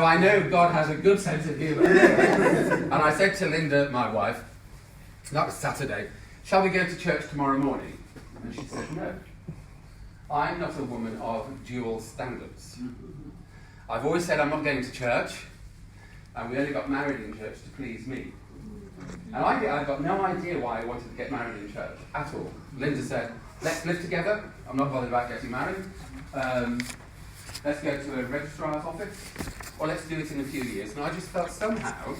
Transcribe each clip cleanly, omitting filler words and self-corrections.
I know God has a good sense of humour. And I said to Linda, my wife, that was Saturday, shall we go to church tomorrow morning? And she said, no. I'm not a woman of dual standards. I've always said I'm not going to church, and we only got married in church to please me. And I've got no idea why I wanted to get married in church at all. Linda said, let's live together. I'm not bothered about getting married. Let's go to a registrar's office, or let's do it in a few years. And I just felt somehow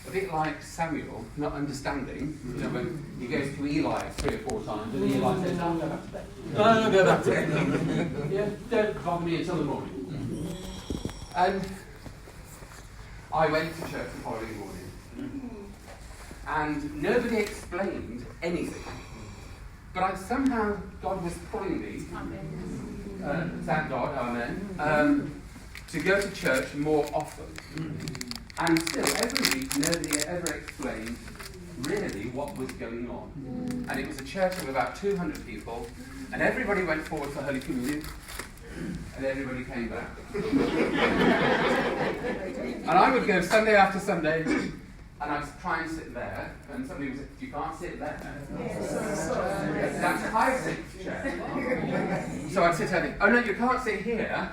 a bit like Samuel, not understanding, when he goes to Eli 3 or 4 times, and Eli says, "I'll go back to bed." No, go back to bed. Yeah, don't bother me until the morning. And I went to church the following morning, and nobody explained anything. But somehow God was pulling me, thank God, amen, to go to church more often. And still, every week, nobody ever explained really what was going on. And it was a church of about 200 people, and everybody went forward for Holy Communion, and everybody came back. And I would go Sunday after Sunday, and I'd try and sit there, and somebody would say, you can't sit there. Yes. That's Isaac's chair. So I'd sit there and think, oh no, you can't sit here.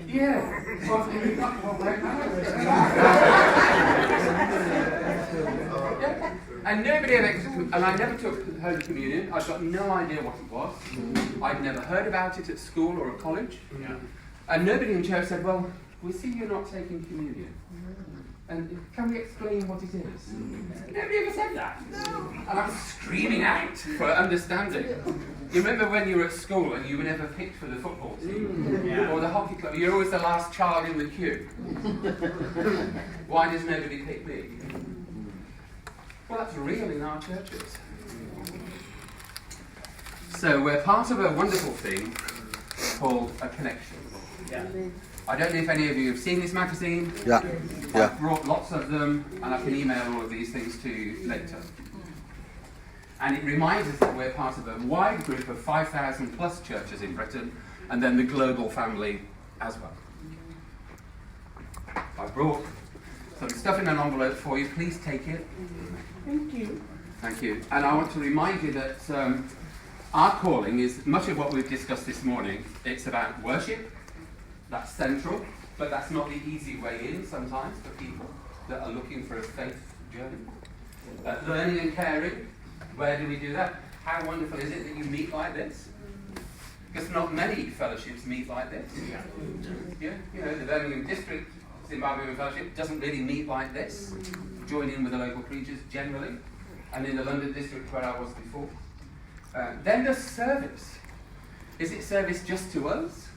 Yeah. Well, you can't, yeah. And nobody ever, and I never took Holy Communion. I've got no idea what it was. I'd never heard about it at school or at college. Yeah. And nobody in church said, well, we see you're not taking communion. And can we explain what it is? Nobody ever said that. And I was screaming out for understanding. You remember when you were at school and you were never picked for the football team or the hockey club? You're always the last child in the queue. Why does nobody pick me? Well, that's real in our churches. So we're part of a wonderful thing called a connection. Yeah. I don't know if any of you have seen this magazine. Yeah. I've brought lots of them, and I can email all of these things to you later. And it reminds us that we're part of a wide group of 5,000 plus churches in Britain, and then the global family as well. I've brought some stuff in an envelope for you. Please take it. Thank you. Thank you. And I want to remind you that our calling is much of what we've discussed this morning. It's about worship. That's central, but that's not the easy way in sometimes for people that are looking for a faith journey. Learning and caring, where do we do that? How wonderful is it that you meet like this? Because not many fellowships meet like this. Yeah, you know, the Birmingham District Zimbabwean Fellowship doesn't really meet like this. Join in with the local preachers generally, and in the London District where I was before. Then there's service. Is it service just to us?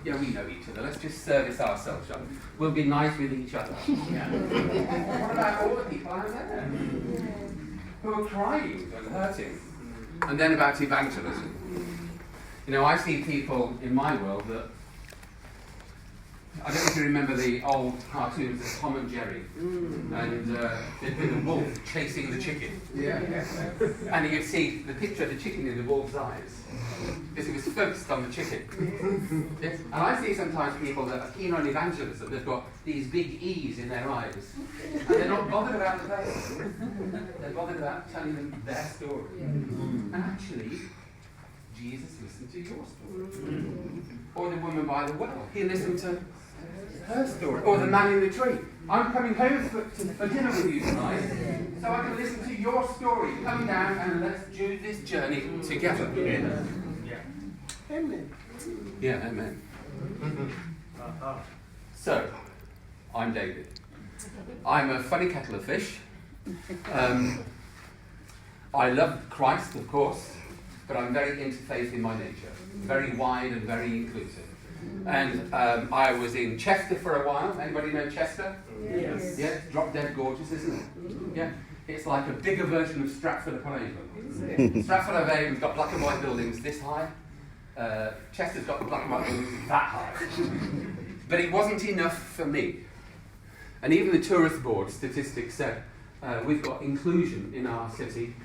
Yeah, we know each other. Let's just service ourselves, shall we? We'll be nice with each other. Yeah. What about all the people out there who are crying and hurting? And then about evangelism. You know, I see people in my world that, I don't know if you remember the old cartoons of Tom and Jerry, and there'd be the wolf chasing the chicken. Yeah. And you'd see the picture of the chicken in the wolf's eyes, because it was focused on the chicken. Yes. And I see sometimes people that are keen on evangelism, they've got these big E's in their eyes, and they're not bothered about the veil. They're bothered about telling them their story. And actually, Jesus listened to your story. Or the woman by the well, he listened to her story. Or the man in the tree. I'm coming home for dinner with you tonight, so I can listen to your story. Come down and let's do this journey together. Yeah. Amen. Yeah, amen. So, I'm David. I'm a funny kettle of fish. I love Christ, of course, but I'm very interfaith in my nature. Very wide and very inclusive. And I was in Chester for a while. Anybody know Chester? Yes. Yeah, drop dead gorgeous, isn't it? Yeah. It's like a bigger version of Stratford-upon-Avon. Stratford-upon-Avon's got black and white buildings this high. Chester's got black and white buildings that high. But it wasn't enough for me. And even the tourist board statistics said we've got inclusion in our city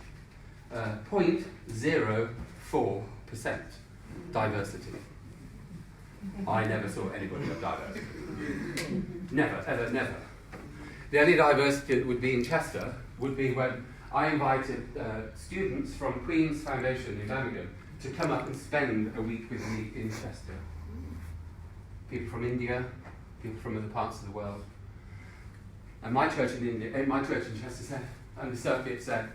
0.04% diversity. I never saw anybody of diversity. Never, ever, never. The only diversity that would be in Chester would be when I invited students from Queen's Foundation in Birmingham to come up and spend a week with me in Chester. People from India, people from other parts of the world. And my church in Chester said, and the circuit said,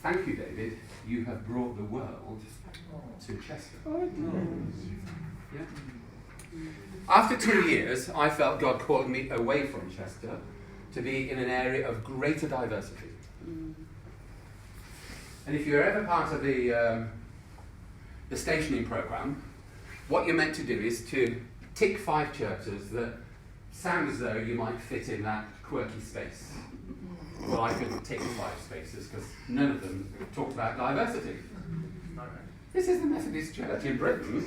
"Thank you, David, you have brought the world to Chester." Yeah. After 2 years, I felt God called me away from Chester to be in an area of greater diversity. And if you're ever part of the stationing program, what you're meant to do is to tick 5 churches that sound as though you might fit in that quirky space. Well, I couldn't tick 5 spaces because none of them talked about diversity. This is the Methodist Church in Britain.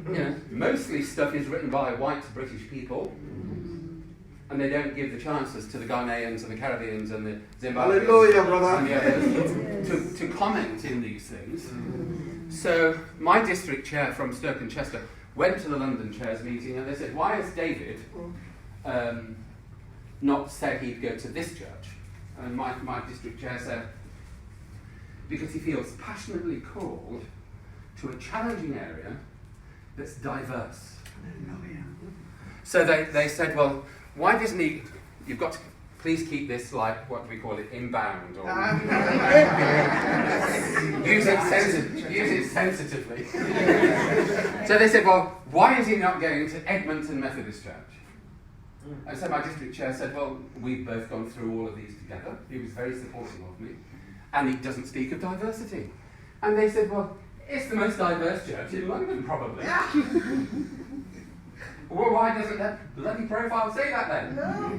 You know, mostly stuff is written by white British people, and they don't give the chances to the Ghanaians and the Caribbeans and the Zimbabweans and the others to comment in these things. So my district chair from Stoke and Chester went to the London chairs meeting, and they said, "Why has David not said he'd go to this church?" And my district chair said, "Because he feels passionately called to a challenging area that's diverse." So they said, "Well, why doesn't he, you've got to please keep this, like, what we call it, inbound, or use it sensitively." So they said, "Well, why is he not going to Edmonton Methodist Church?" And so my district chair said, "Well, we've both gone through all of these together." He was very supportive of me. "And he doesn't speak of diversity." And they said, "Well, it's the most diverse church in London, probably." Well, why doesn't that bloody profile say that then? No.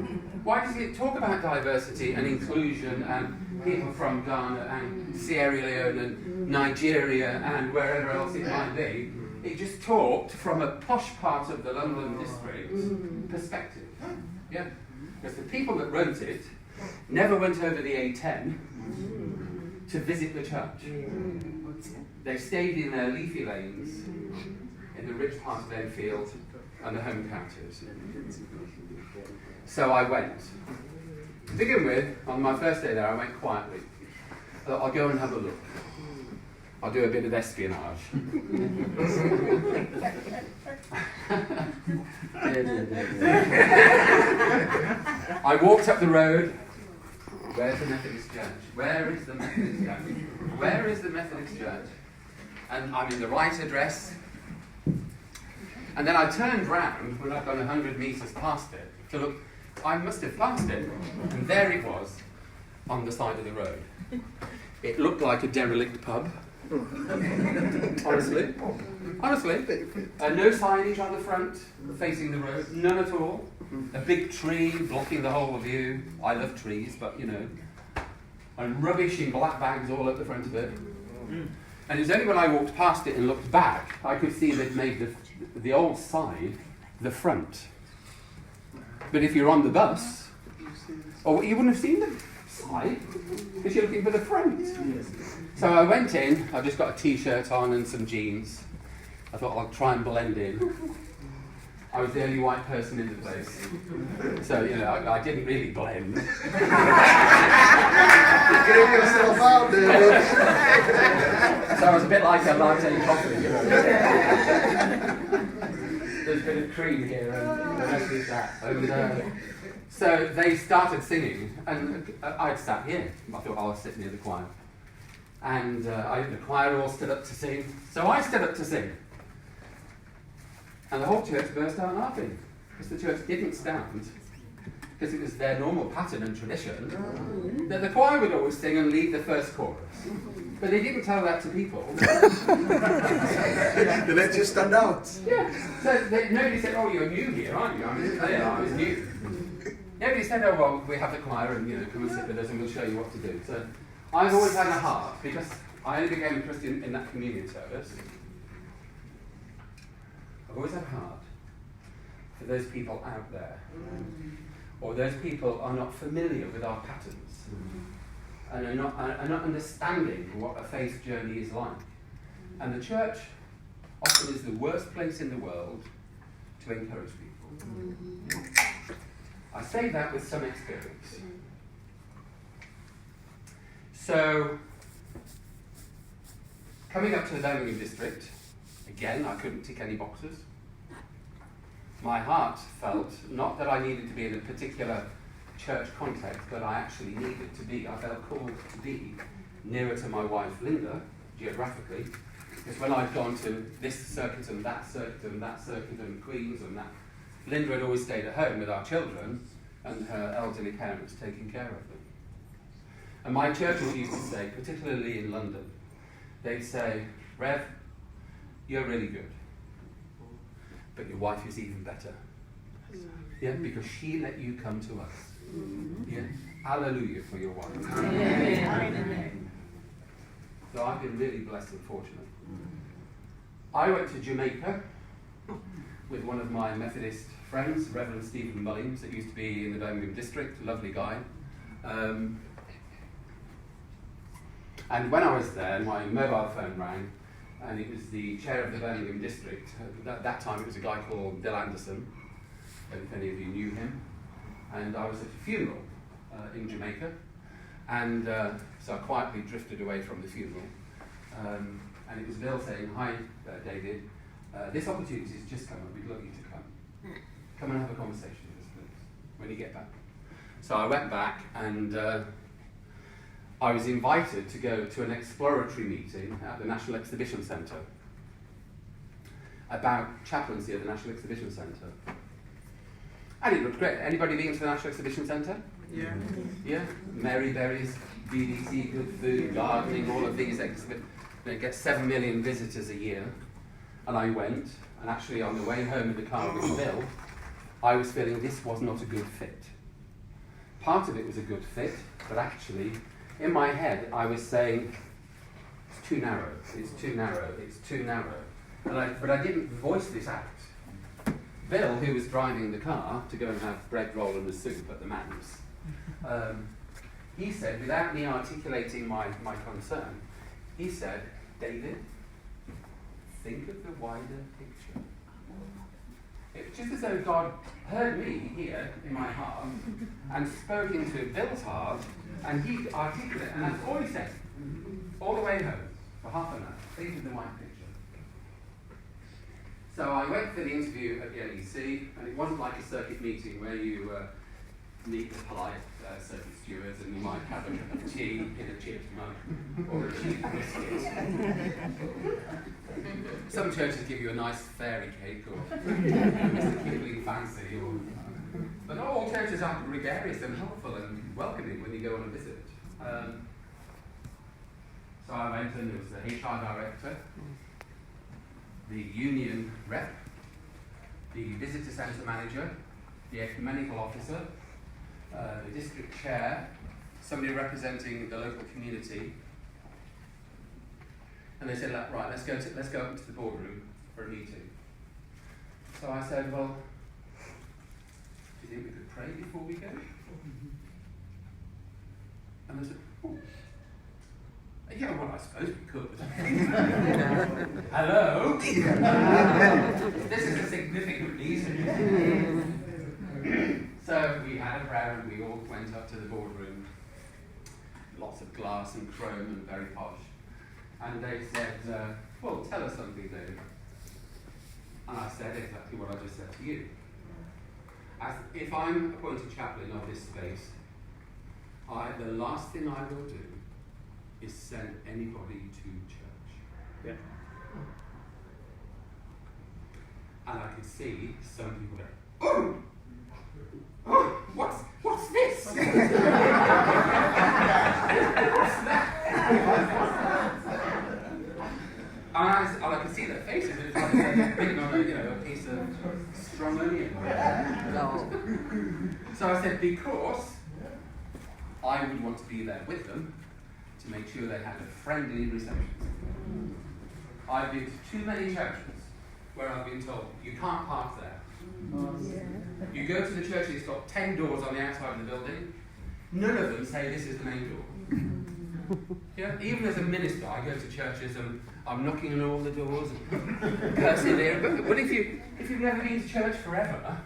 Why doesn't it talk about diversity and inclusion and people from Ghana and Sierra Leone and Nigeria and wherever else it might be? It just talked from a posh part of the London district perspective. Yeah? Because the people that wrote it never went over the A10 to visit the church. They stayed in their leafy lanes in the rich part of Enfield and the home counties. So I went. To begin with, on my first day there, I went quietly. I thought, I'll go and have a look. I'll do a bit of espionage. I walked up the road. Where's the Methodist Church? Where is the Methodist Church? Where is the Methodist Church? And I'm in the right address. And then I turned round when I'd gone 100 metres past it to look. I must have passed it. And there it was on the side of the road. It looked like a derelict pub. Honestly. No signage on the front facing the road. None at all. A big tree blocking the whole view. I love trees, but you know. And rubbish in black bags all up the front of it. And it was only when I walked past it and looked back, I could see they'd made the old side the front. But if you're on the bus, you wouldn't have seen the side, because you're looking for the front. So I went in, I just got a t-shirt on and some jeans. I thought I'll try and blend in. I was the only white person in the place. So, you know, I didn't really blend. Get yourself out there. So I was a bit like a latte coffee, you know. There's a bit of cream here and the rest is that. And, so they started singing, and I'd sat here. I thought I was sitting near the choir. And the choir all stood up to sing. So I stood up to sing. And the whole church burst out laughing, because the church didn't stand, because it was their normal pattern and tradition that the choir would always sing and lead the first chorus. But they didn't tell that to people. They let you stand out. Yeah. So nobody said, "Oh, you're new here, aren't you?" I mean, I was new. Nobody said, "Oh, well, we have the choir and, you know, come and sit with us and we'll show you what to do." So I've always had a heart, because I only became a Christian in that communion service. I've always had a heart for those people out there, or those people are not familiar with our patterns, and are not understanding what a faith journey is like. And the church often is the worst place in the world to encourage people. I say that with some experience. So, coming up to the Birmingham district, again, I couldn't tick any boxes. My heart felt, not that I needed to be in a particular church context, but I actually needed to be, I felt called to be nearer to my wife Linda, geographically, because when I'd gone to this circuit and that circuit and that circuit and Queens and that, Linda had always stayed at home with our children and her elderly parents taking care of them. And my churches used to say, particularly in London, they'd say, Rev, you're really good, but your wife is even better. Yeah, because she let you come to us. Yeah, hallelujah for your wife. Amen. So I've been really blessed and fortunate. I went to Jamaica with one of my Methodist friends, Reverend Stephen Mullings, that used to be in the Birmingham district, lovely guy. And when I was there, my mobile phone rang, and it was the chair of the Birmingham district. At that time, it was a guy called Bill Anderson, if any of you knew him. And I was at a funeral in Jamaica, and so I quietly drifted away from the funeral. And it was Bill saying, hi, David, this opportunity has just come up, we'd love you to come. Come and have a conversation with us, please, when you get back. So I went back, and I was invited to go to an exploratory meeting at the National Exhibition Centre about chaplaincy at the National Exhibition Centre. And it looked great. Anybody been to the National Exhibition Centre? Yeah. Yeah? Mary Berries, BBC, good food, gardening, all of these exhibitions. It gets 7 million visitors a year. And I went, and actually on the way home in the car with Bill, I was feeling this was not a good fit. Part of it was a good fit, but actually, in my head, I was saying, it's too narrow, it's too narrow, it's too narrow. But I didn't voice this out. Bill, who was driving the car to go and have bread roll and a soup at the Man's, he said, without me articulating my concern, he said, David, think of the wider picture. It was just as though God heard me here in my heart and spoke into Bill's heart, and he articulated, and that's all he said, all the way home, for half an hour, think of the wider picture. So I went for the interview at the NEC, and it wasn't like a circuit meeting where you meet the polite circuit stewards and you might have a cup of tea in a chipped mug or a cheap biscuit. Some churches give you a nice fairy cake or Mr. Kipling fancy, but not all churches are gregarious and helpful and welcoming when you go on a visit. So I went, and there was the HR director, the union rep, the visitor centre manager, the ecumenical officer, the district chair, somebody representing the local community, and they said, right, let's go up into the boardroom for a meeting. So I said, well, do you think we could pray before we go? And they said, oh. Yeah, well, I suppose we could. Hello? This is a significant reason. So we had a prayer and we all went up to the boardroom. Lots of glass and chrome and very posh. And they said, well, tell us something, David. And I said exactly what I just said to you. If I'm appointed chaplain of this space, the last thing I will do is send anybody to church. Yeah. And I could see some people go, oh, what's this? What's that? And I could see their faces. It was like picking on a piece of strong onion. So I said, because I would want to be there with them to make sure they had a friendly reception. I've been to too many churches where I've been told, you can't park there. You go to the church, it's got 10 doors on the outside of the building. None of them say this is the main door. Yeah, even as a minister, I go to churches and I'm knocking on all the doors and cursing there. But if you've never been to church forever,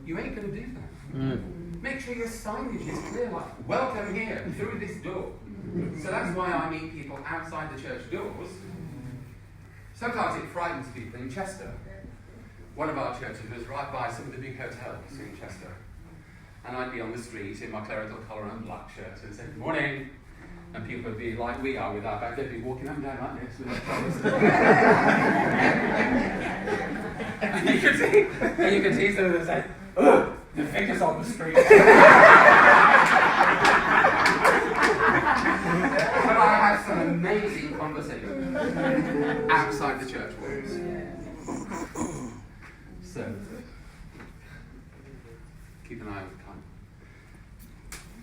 you ain't going to do that. Make sure your signage is clear, like, welcome here, through this door. So that's why I meet people outside the church doors. Sometimes it frightens people. In Chester, one of our churches was right by some of the big hotels in Chester. And I'd be on the street in my clerical collar and black shirt and say, good morning. And people would be like we are with our bags. They'd be walking up and down like this with their clothes. and you could see some of them say, oh, the figure's on the street. But I have some amazing conversations outside the church walls. So, keep an eye on the time.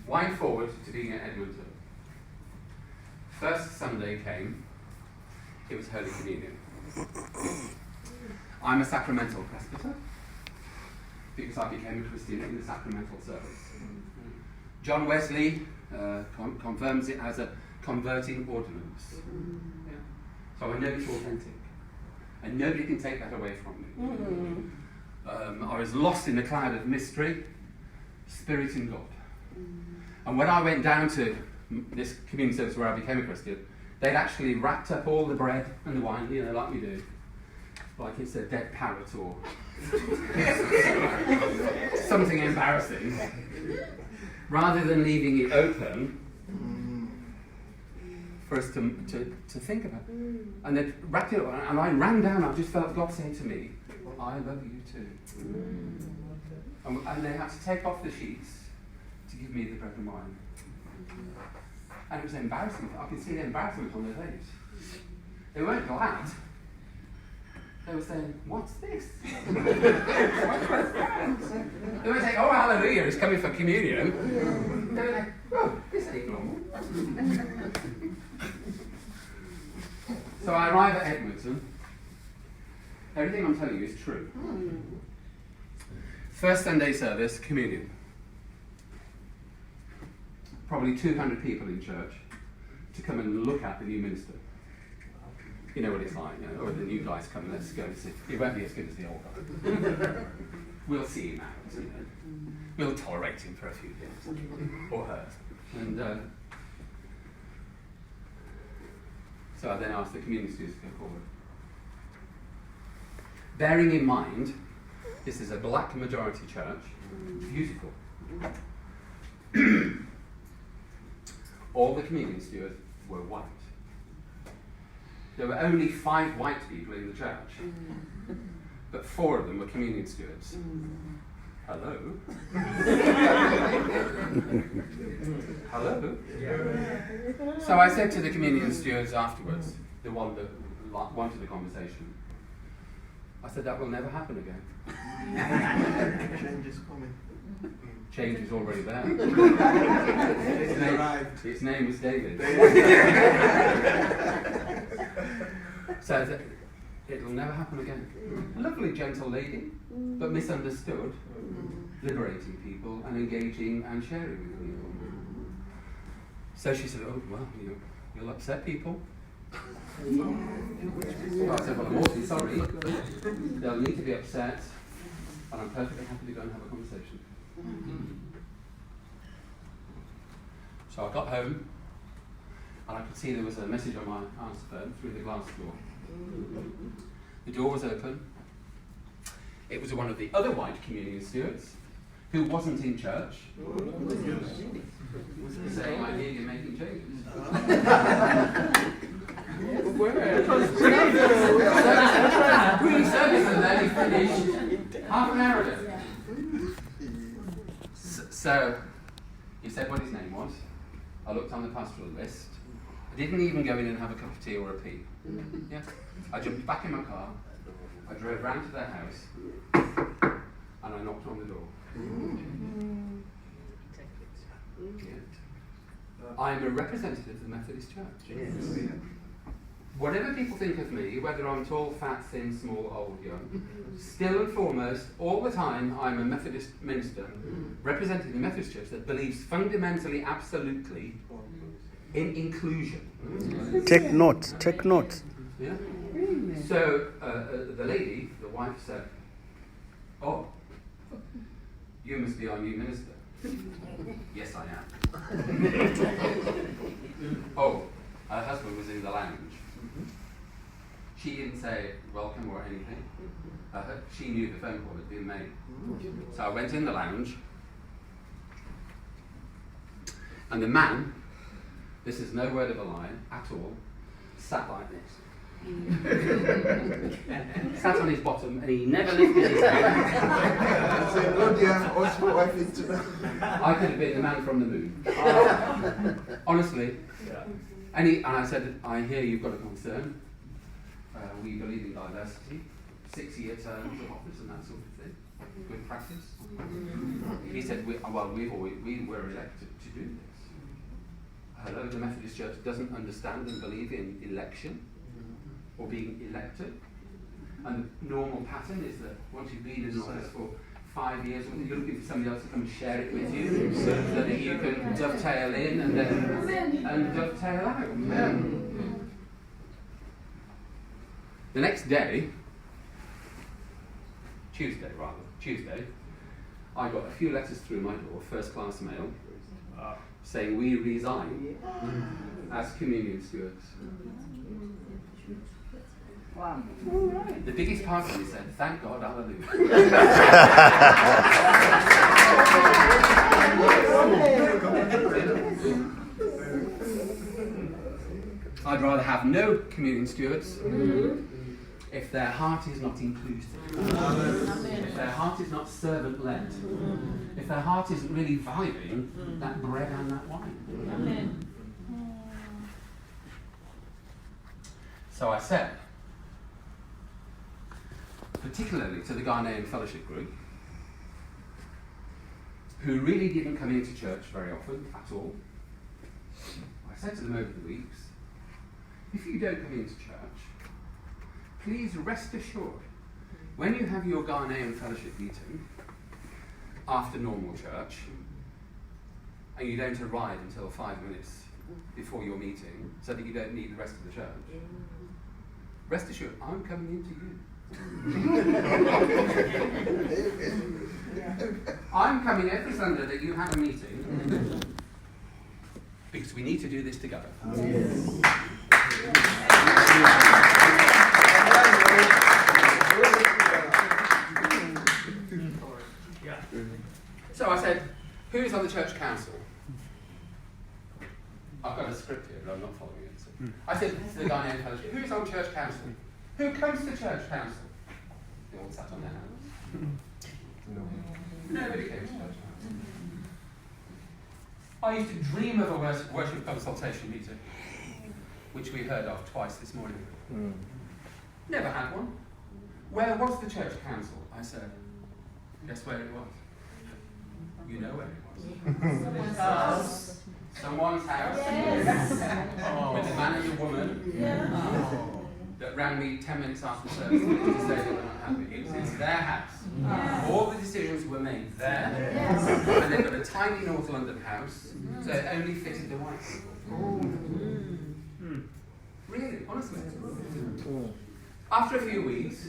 Wind forward to being at Edmonton. First Sunday came, it was Holy Communion. I'm a sacramental presbyter because I became a Christian in the sacramental service. John Wesley confirms it as a converting ordinance. Yeah. So I know it's authentic. And nobody can take that away from me. I was lost in the cloud of mystery, spirit and God. And when I went down to this communion service where I became a Christian, they'd actually wrapped up all the bread and the wine, you know, like we do. Like it's a dead parrot or something embarrassing. Rather than leaving it open for us to think about. And they'd wrapped it up, and I ran down, I just felt God say to me, I love you too. And they had to take off the sheets to give me the bread and wine. And it was embarrassing. I could see the embarrassment on their face. They weren't glad. They were saying, what's this? They were saying, oh, hallelujah, it's coming for communion. They were like, oh, this ain't normal. So I arrive at Edmonton. Everything I'm telling you is true. First Sunday service, communion. Probably 200 people in church to come and look at the new minister. You know what it's like, you know, or the new guys come, let's go see. It won't be as good as the old guy. We'll see him out, you know. We'll tolerate him for a few years, or her. And so I then asked the community students to go forward. Bearing in mind, this is a black majority church, beautiful. All the communion stewards were white. There were only 5 white people in the church, but 4 of them were communion stewards. Hello? Hello? Yeah. So I said to the communion stewards afterwards, the one that wanted the conversation, I said, that will never happen again. Change is coming. Change is already there. His name was David. So it'll never happen again. Lovely, gentle lady, but misunderstood, liberating people and engaging and sharing with people. So she said, oh, well, you'll upset people. So I said, well, I'm awfully sorry. They'll need to be upset, and I'm perfectly happy to go and have a conversation. So I got home, and I could see there was a message on my answer phone through the glass door. The door was open. It was one of the other white communion stewards, who wasn't in church, saying, I hear you're making changes. Pre-service and then he finished half an hour ago. So he said what his name was. I looked on the pastoral list. I didn't even go in and have a cup of tea or a pee. Yeah. I jumped back in my car. I drove round to their house and I knocked on the door. Yeah. I'm a representative of the Methodist Church. Yes. Whatever people think of me, whether I'm tall, fat, thin, small, old, young, still and foremost, all the time, I'm a Methodist minister representing the Methodist Church that believes fundamentally, absolutely in inclusion. Take note. Take note. Yeah. So the lady, the wife, said, "Oh, you must be our new minister." Yes, I am. Oh, her husband was in the lounge. She didn't say welcome or anything. She knew the phone call had been made. So I went in the lounge, and the man, this is no word of a lie at all, sat like this. Sat on his bottom, and he never lifted his head. I said, "Oh dear, what's my wife is tonight?" I could have been the man from the moon. Honestly. And I said, "I hear you've got a concern. We believe in diversity, 6-year terms of office and that sort of thing. Good practice." He said, we were elected to do this. Hello, the Methodist Church doesn't understand and believe in election or being elected. And the normal pattern is that once you've been in office for 5 years, you're looking for somebody else to come and share it with you so that you can dovetail in and then dovetail out. The next day, Tuesday, I got a few letters through my door, first-class mail, saying we resign as communion stewards. Wow. The biggest part of me said, "Thank God, hallelujah." I'd rather have no communion stewards if their heart is not inclusive, if their heart is not servant-led, if their heart isn't really valuing that bread and that wine. So I said, particularly to the Ghanaian fellowship group, who really didn't come into church very often at all, I said to them over the weeks, if you don't come into church, please rest assured, when you have your Ghanaian fellowship meeting after normal church, and you don't arrive until 5 minutes before your meeting, so that you don't need the rest of the church, rest assured, I'm coming into you. I'm coming every Sunday that you have a meeting, because we need to do this together. So I said, who's on the church council? I've got a script here, but I'm not following it. So. I said to the Ghanaian fellowship, who's on church council? Who comes to church council? They all sat on their hands. Nobody came to church council. I used to dream of a worship consultation meeting, which we heard of twice this morning. Never had one. Where was the church council? I said. Guess where it was? You know where it was. Someone's house. Someone's house. With a man and a woman that rang me 10 minutes after service to say they were not happy. It's their house. All the decisions were made there. And they've got a tiny North London house, so it only fitted the white people. Really, honestly. After a few weeks,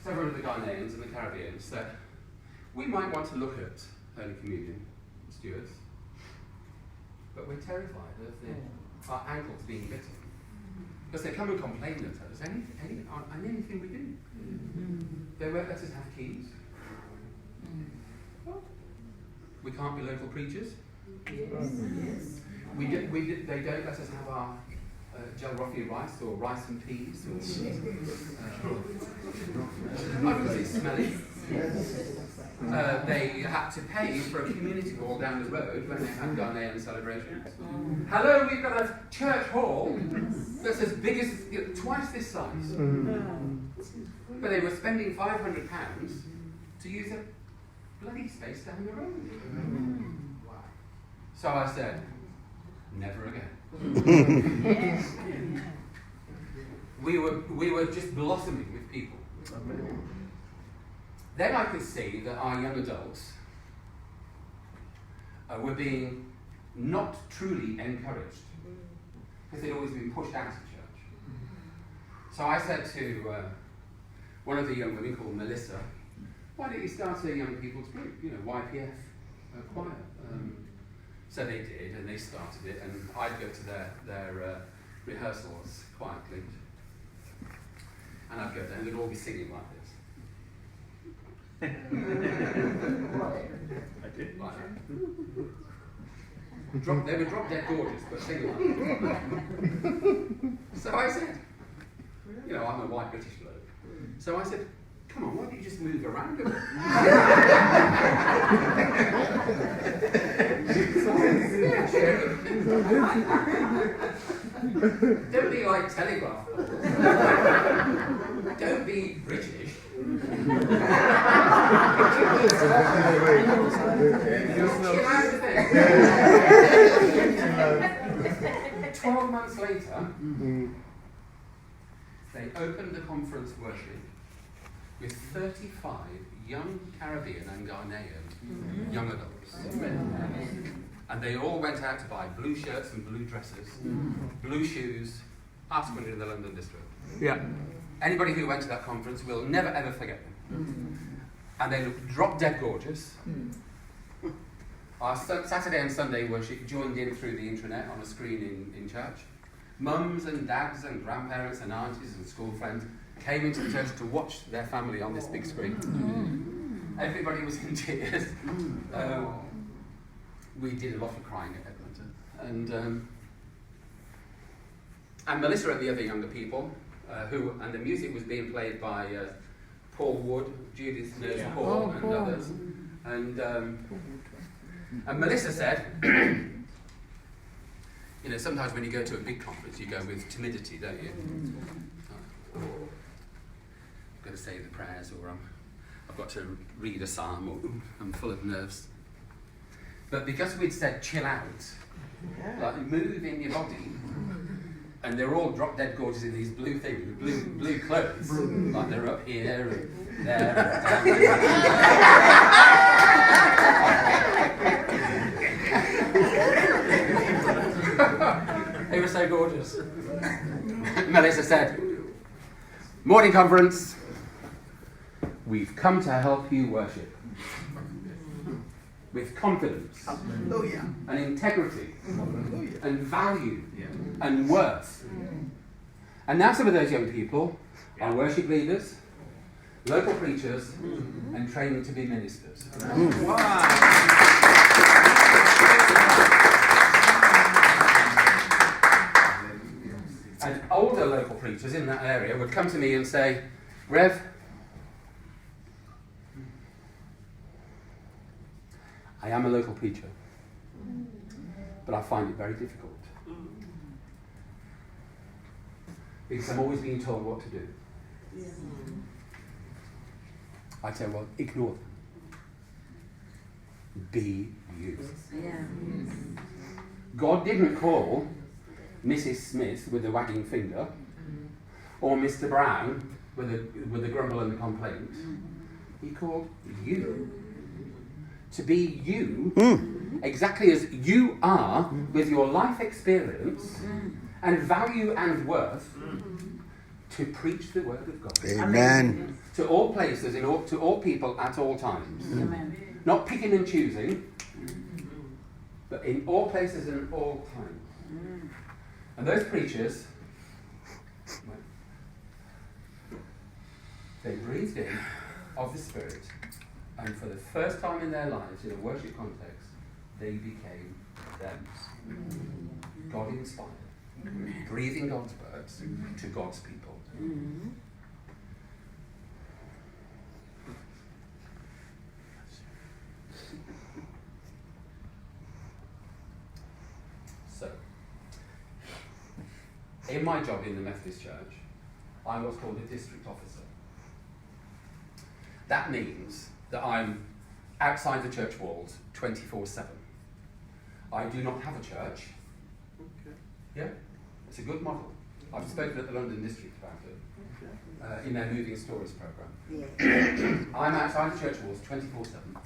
several of the Ghanaians and the Caribbean said, we might want to look at early communion stewards, but we're terrified of our ankles being bitten. Because they come and complain to us on anything we do. They won't let us have keys. We can't be local preachers. They don't let us have our jalrofi rice or rice and peas. I would say smelly. They had to pay for a community hall down the road when they had Ghanaian celebrations. Hello, we've got a church hall that's as big as, twice this size. But they were spending £500 to use a bloody space down the road. So I said, never again. We were just blossoming with people. Then I could see that our young adults were being not truly encouraged, because they'd always been pushed out of church. So I said to one of the young women called Melissa, why don't you start a young people's group, YPF choir? So they did, and they started it, and I'd go to their rehearsals quietly, and I'd go there, and they'd all be singing like this. Like that. They were drop dead gorgeous, but singing like that. So I said, I'm a white British bloke. So I said, come on, why don't you just move around a bit? Don't be like Telegraph. Don't be British. 12 months later, they opened the conference worship with 35 young Caribbean and Ghanaian young adults. And they all went out to buy blue shirts and blue dresses, blue shoes, ask when in the London district. Yeah. Anybody who went to that conference will never ever forget them. And they looked drop dead gorgeous. Our Saturday and Sunday worship joined in through the intranet on a screen in church. Mums and dads and grandparents and aunties and school friends came into the church to watch their family on this big screen. Everybody was in tears. We did a lot of crying at Edmonton. And Melissa and the other younger people, and the music was being played by Paul Wood, Judith knows Paul, and others. And Melissa said, sometimes when you go to a big conference, you go with timidity, don't you? I've got to say the prayers, or I've got to read a psalm, or I'm full of nerves. But because we'd said chill out, like move in your body, and they're all drop dead gorgeous in these blue things, blue clothes, like they're up here and there and down. They were so gorgeous. Melissa said, morning conference, we've come to help you worship with confidence and integrity and value and worth. And now some of those young people are worship leaders, local preachers, and training to be ministers. And older local preachers in that area would come to me and say, Rev, I am a local preacher, but I find it very difficult. Because I'm always being told what to do. I'd say, well, ignore them. Be you. God didn't call Mrs. Smith with a wagging finger, or Mr. Brown with a grumble and a complaint. He called you. To be you, exactly as you are, with your life experience and value and worth, to preach the word of God. Amen. To all places, to all people at all times. Amen. Not picking and choosing, but in all places and all times. And those preachers, they breathed in of the Spirit, and for the first time in their lives, in a worship context, they became them. God inspired, breathing God's words to God's people. So, in my job in the Methodist Church, I'm what's called a district officer. That means that I'm outside the church walls 24/7. I do not have a church. Yeah, it's a good model. I've spoken at the London district about it in their Moving Stories programme. I'm outside the church walls 24/7.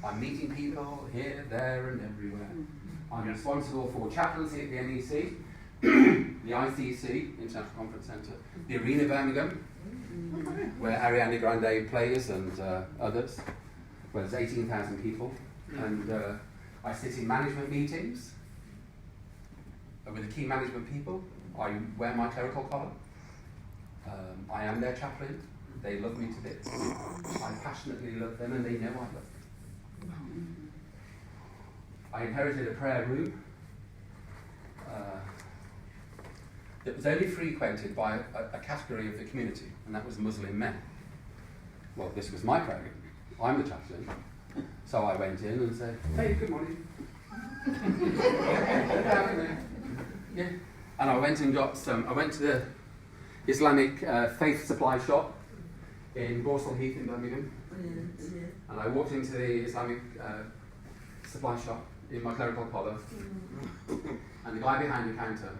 I'm meeting people here, there and everywhere. I'm responsible for chaplaincy at the NEC, the ICC, International Conference Centre, the Arena Birmingham, where Ariana Grande plays and others, where there's 18,000 people. And I sit in management meetings with the key management people. I wear my clerical collar. I am their chaplain. They love me to bits. I passionately love them and they know I love them. I inherited a prayer room that was only frequented by a category of the community, and that was Muslim men. Well, this was my prayer room. I'm the chaplain. So I went in and said, hey, good morning. Yeah. And I went and I went to the Islamic faith supply shop in Borsal Heath in Birmingham. And I walked into the Islamic supply shop in my clerical collar. And the guy behind the counter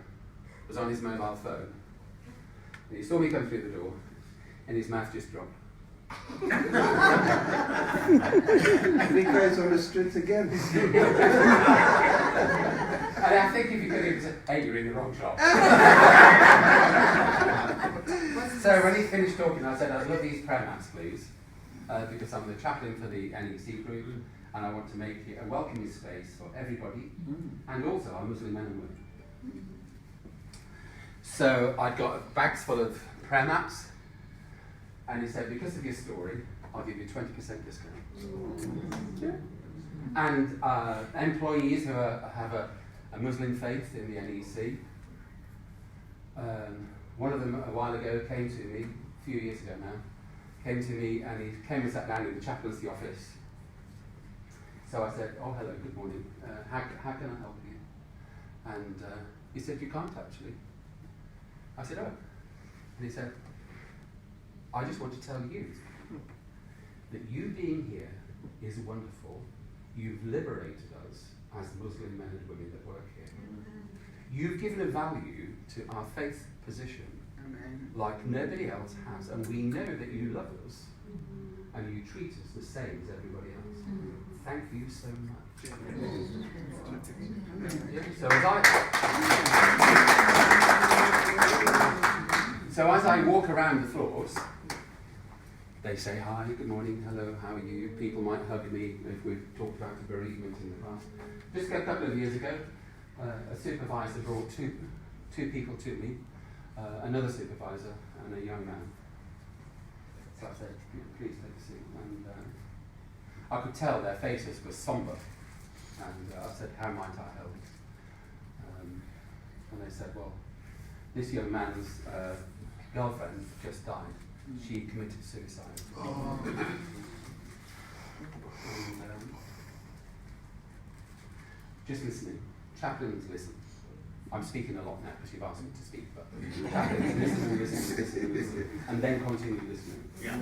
was on his mobile phone. And he saw me come through the door, and his mouth just dropped. Three guys on the street again. And I think if you could have said, hey, you're in the wrong shop. So when he finished talking, I said, I'd love these prayer mats, please, because I'm the chaplain for the NEC group, and I want to make it a welcoming space for everybody, and also our Muslim men and women. So I got bags full of prayer mats, and he said, because of your story, I'll give you 20% discount. And employees who have a Muslim faith in the NEC, one of them a while ago came to me, a few years ago now, came to me and he came and sat down in the chaplaincy office. So I said, oh, hello, good morning. How can I help you? And he said, you can't actually. I said, oh. And he said, I just want to tell you that you being here is wonderful. You've liberated us as Muslim men and women that work here. You've given a value to our faith position like nobody else has, and we know that you love us and you treat us the same as everybody else. Thank you so much. So as I walk around the floors, they say, hi, good morning, hello, how are you? People might hug me if we've talked about the bereavement in the past. Just a couple of years ago, a supervisor brought two people to me, another supervisor and a young man. So I said, please take a seat. And I could tell their faces were somber. And I said, how might I help? And they said, well, this young man's girlfriend just died. She committed suicide. Oh. And, just listening. Chaplains listen. I'm speaking a lot now because you've asked me to speak, but chaplains listen, and then continue listening. Yeah.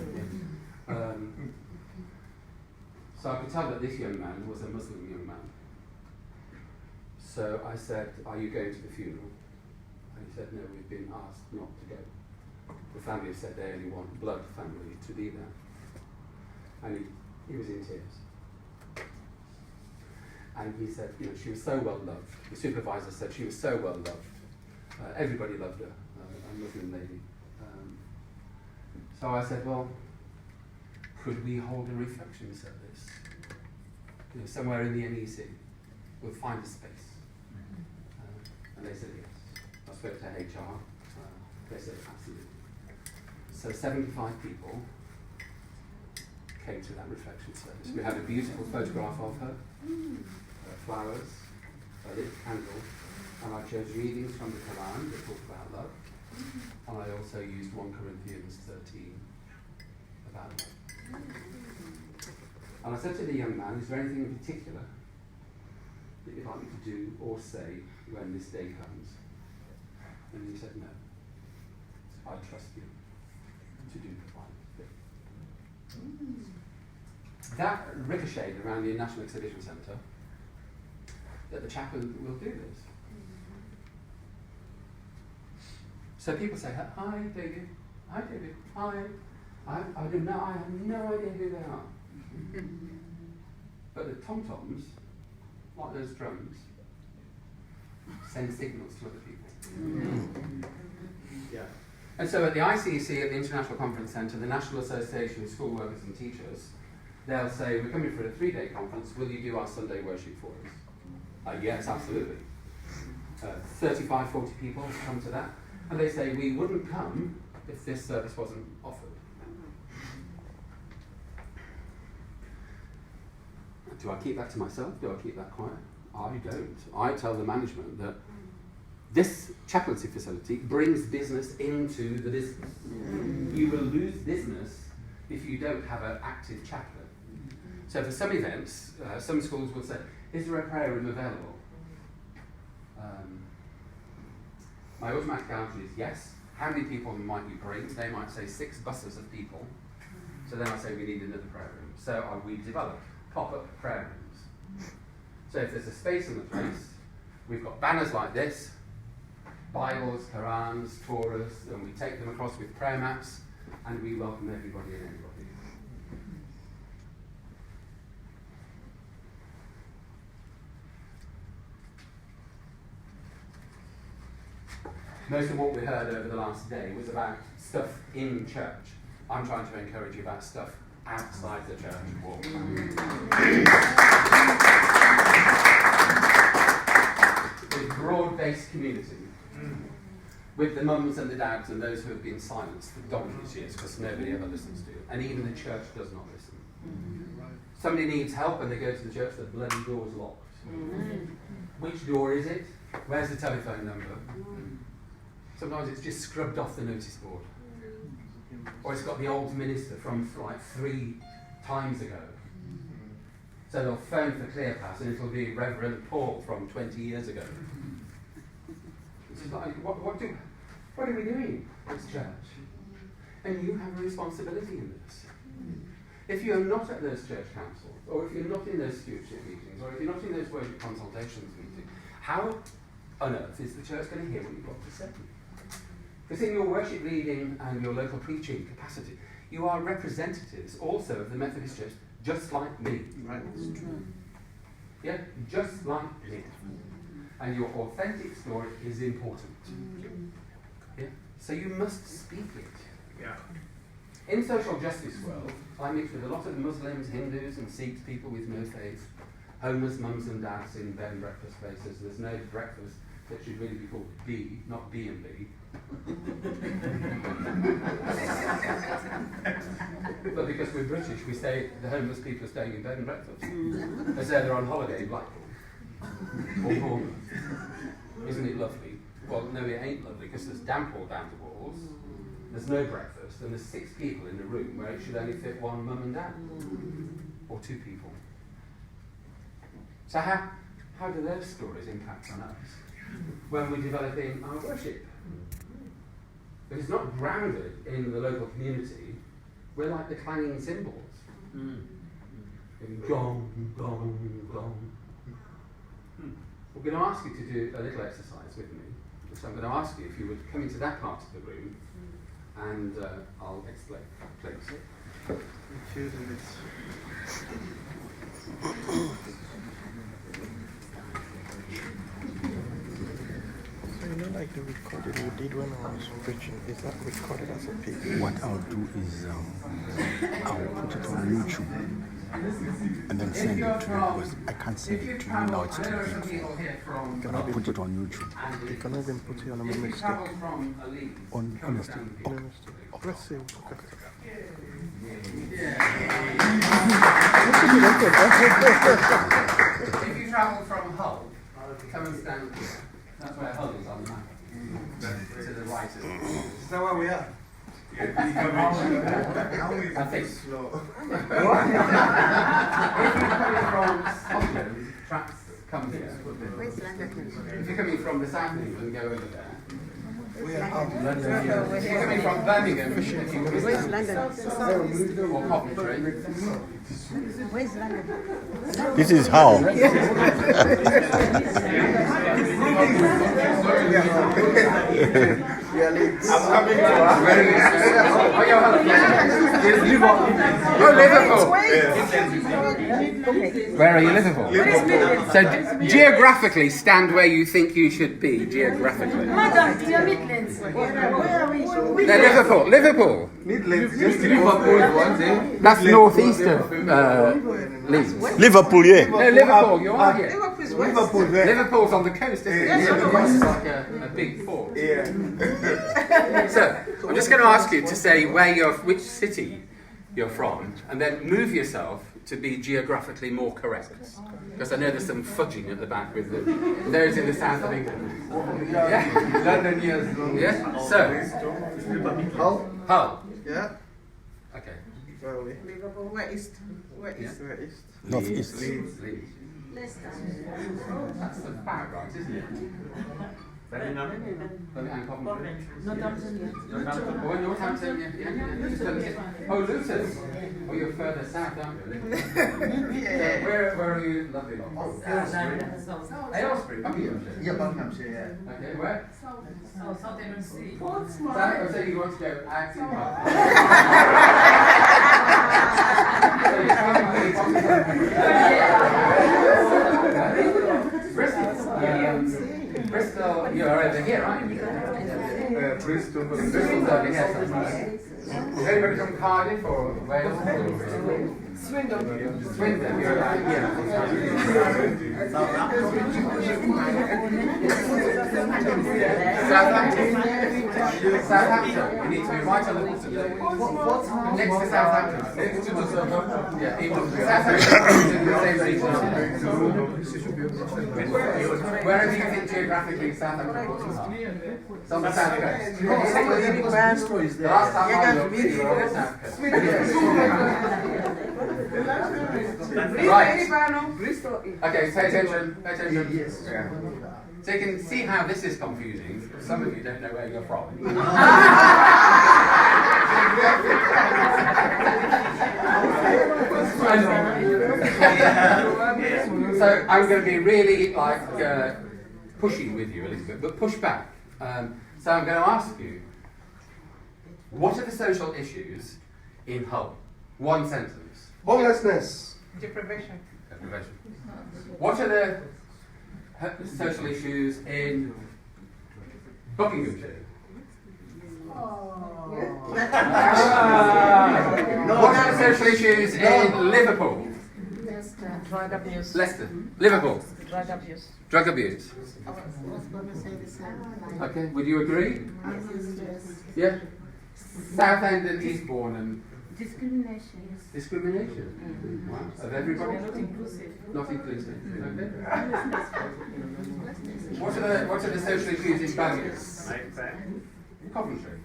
So I could tell that this young man was a Muslim young man. So I said, are you going to the funeral? And he said, no, we've been asked not to go. The family said they only want blood family to be there. And he was in tears. And he said, she was so well loved. The supervisor said she was so well loved. Everybody loved her, a Muslim lady. So I said, well, could we hold a reflection service? Somewhere in the NEC. We'll find a space. And they said yes. I spoke to HR. They said absolutely. So 75 people came to that reflection service. We had a beautiful photograph of her, flowers, a lit candle, and I chose readings from the Quran that talk about love, and I also used 1 Corinthians 13 about love. And I said to the young man, is there anything in particular that you'd like me to do or say when this day comes? And he said, no. I trust you to do the right thing. That ricocheted around the National Exhibition Centre that the chaplain will do this. So people say, hi David, hi David, hi. I have no idea who they are. But the tom-toms, like those drums, send signals to other people. Yeah. And so at the ICEC, at the International Conference Centre, the National Association of School Workers and Teachers, they'll say, we're coming for a 3-day conference, will you do our Sunday worship for us? Yes, absolutely. 35, 40 people come to that, and they say, we wouldn't come if this service wasn't offered. Do I keep that to myself? Do I keep that quiet? I don't. I tell the management that this chaplaincy facility brings business into the business. You will lose business if you don't have an active chaplain. So for some events, some schools will say, is there a prayer room available? My automatic answer is yes. How many people might you bring? They might say 6 buses of people. So then I say we need another prayer room. So we develop pop-up prayer rooms. So if there's a space in the place, we've got banners like this, Bibles, Qurans, Torahs, and we take them across with prayer maps, and we welcome everybody and anybody. Most of what we heard over the last day was about stuff in church. I'm trying to encourage you about stuff outside the church wall. With broad-based community, with the mums and the dads and those who have been silenced for donkey's years because nobody ever listens to you, and even the church does not listen. Somebody needs help and they go to the church, the bloody door's locked. Which door is it? Where's the telephone number? Sometimes it's just scrubbed off the notice board. Or it's got the old minister from like 3 times ago. So they'll phone for ClearPass and it'll be Reverend Paul from 20 years ago. It's like, what are we doing as church? And you have a responsibility in this. If you're not at those church councils, or if you're not in those stewardship meetings, or if you're not in those worship consultations meetings, how on earth is the church going to hear what you've got to say? Because in your worship leading and your local preaching capacity, you are representatives also of the Methodist Church, just like me. Right. That's true. Yeah, just like me. And your authentic story is important. Yeah? So you must speak it. Yeah. In social justice world, I meet with a lot of Muslims, Hindus and Sikhs, people with no faith, homeless mums and dads in bed and breakfast places. There's no breakfast that should really be called B, not B and B. But because we're British, we say the homeless people are staying in bed and breakfast. They say they're on holiday in Blackpool or Bournemouth. Isn't it lovely? Well, no, it ain't lovely because there's damp all down the walls. There's no breakfast, and there's 6 people in the room where it should only fit 1 mum and dad, or 2 people. So how do those stories impact on us when we're developing our worship? If it's not grounded in the local community, we're like the clanging cymbals. Gong, gong, gong. We're going to ask you to do a little exercise with me. So I'm going to ask you if you would come into that part of the room, and I'll explain. Please. So you know, like the recording we did when I was preaching, is that recorded as a piece? What I'll do is I'll put it on YouTube and then send it to you, because I can't send it to you now, it's too big. I'll put it on YouTube. You can even put it on a memory stick. On a stick. Okay. Let's see. If you travel from Hull, come and stand here. That's where Hull is on the map. To the right of it. Is that where we are? I think slow. If you're coming from Scotland, tracks come here. Where's London? If you're coming from the south of England, go over there. We are out. If you're coming from Birmingham, Where's London? or Coventry. Where's London? This is how. I'm coming to Oh, Liverpool. Okay. Where are you, Liverpool? So geographically, stand where you think you should be geographically. Madam, you're Midlands. Where are we? They're Liverpool. Liverpool. That's northeast of Leeds. Liverpool, yeah. No, Liverpool. You are here. Liverpool there. Liverpool's on the coast, isn't it? Liverpool's like a big port. Yeah. So I'm just going to ask you to say which city you're from, and then move yourself to be geographically more correct. Because I know there's some fudging at the back with those in the south of England. Yeah. London, yes. Yeah. So Hull. Yeah. Okay. Where are we? Liverpool, where is? Where is? Where is? Northeast. Leeds. Leicester. That's about right, isn't it? Birmingham, Coventry. Northampton. Oh, Northampton, yeah. Oh, Luton. Oh, you're further south, aren't you? Where are you, lovely lot? Aylesbury, Buckinghamshire. Yeah, Buckinghamshire, yeah. Okay, where? Southern Sea. So you want to go out in Bristol, you're over here, aren't you? Bristol. Bristol's over here somewhere. Is anybody from Cardiff or Wales? Swindon, you're about here. Southampton. You need to be right on the bottom. Next to Southampton. Yeah, Southampton is in the same region. Wherever you think geographically Southampton are. It's on the south coast. The last time I looked, you were on the south coast. Right. Okay, pay attention. Yes. So you can see how this is confusing. Some of you don't know where you're from. So I'm going to be really pushy with you a little bit, but push back. So I'm going to ask you, what are the social issues in Hull? One sentence. Homelessness. Deprivation. What are the social issues in Buckinghamshire? What are the social issues in Liverpool? Drug abuse. Leicester. Liverpool. Drug abuse. Drug abuse. I was going to say the same. Okay, would you agree? Yeah. Southend and Eastbourne and Discrimination. discrimination. Wow. Of everybody? Not inclusive. Not inclusive. Okay. What are the social issues in Birmingham? Coventry.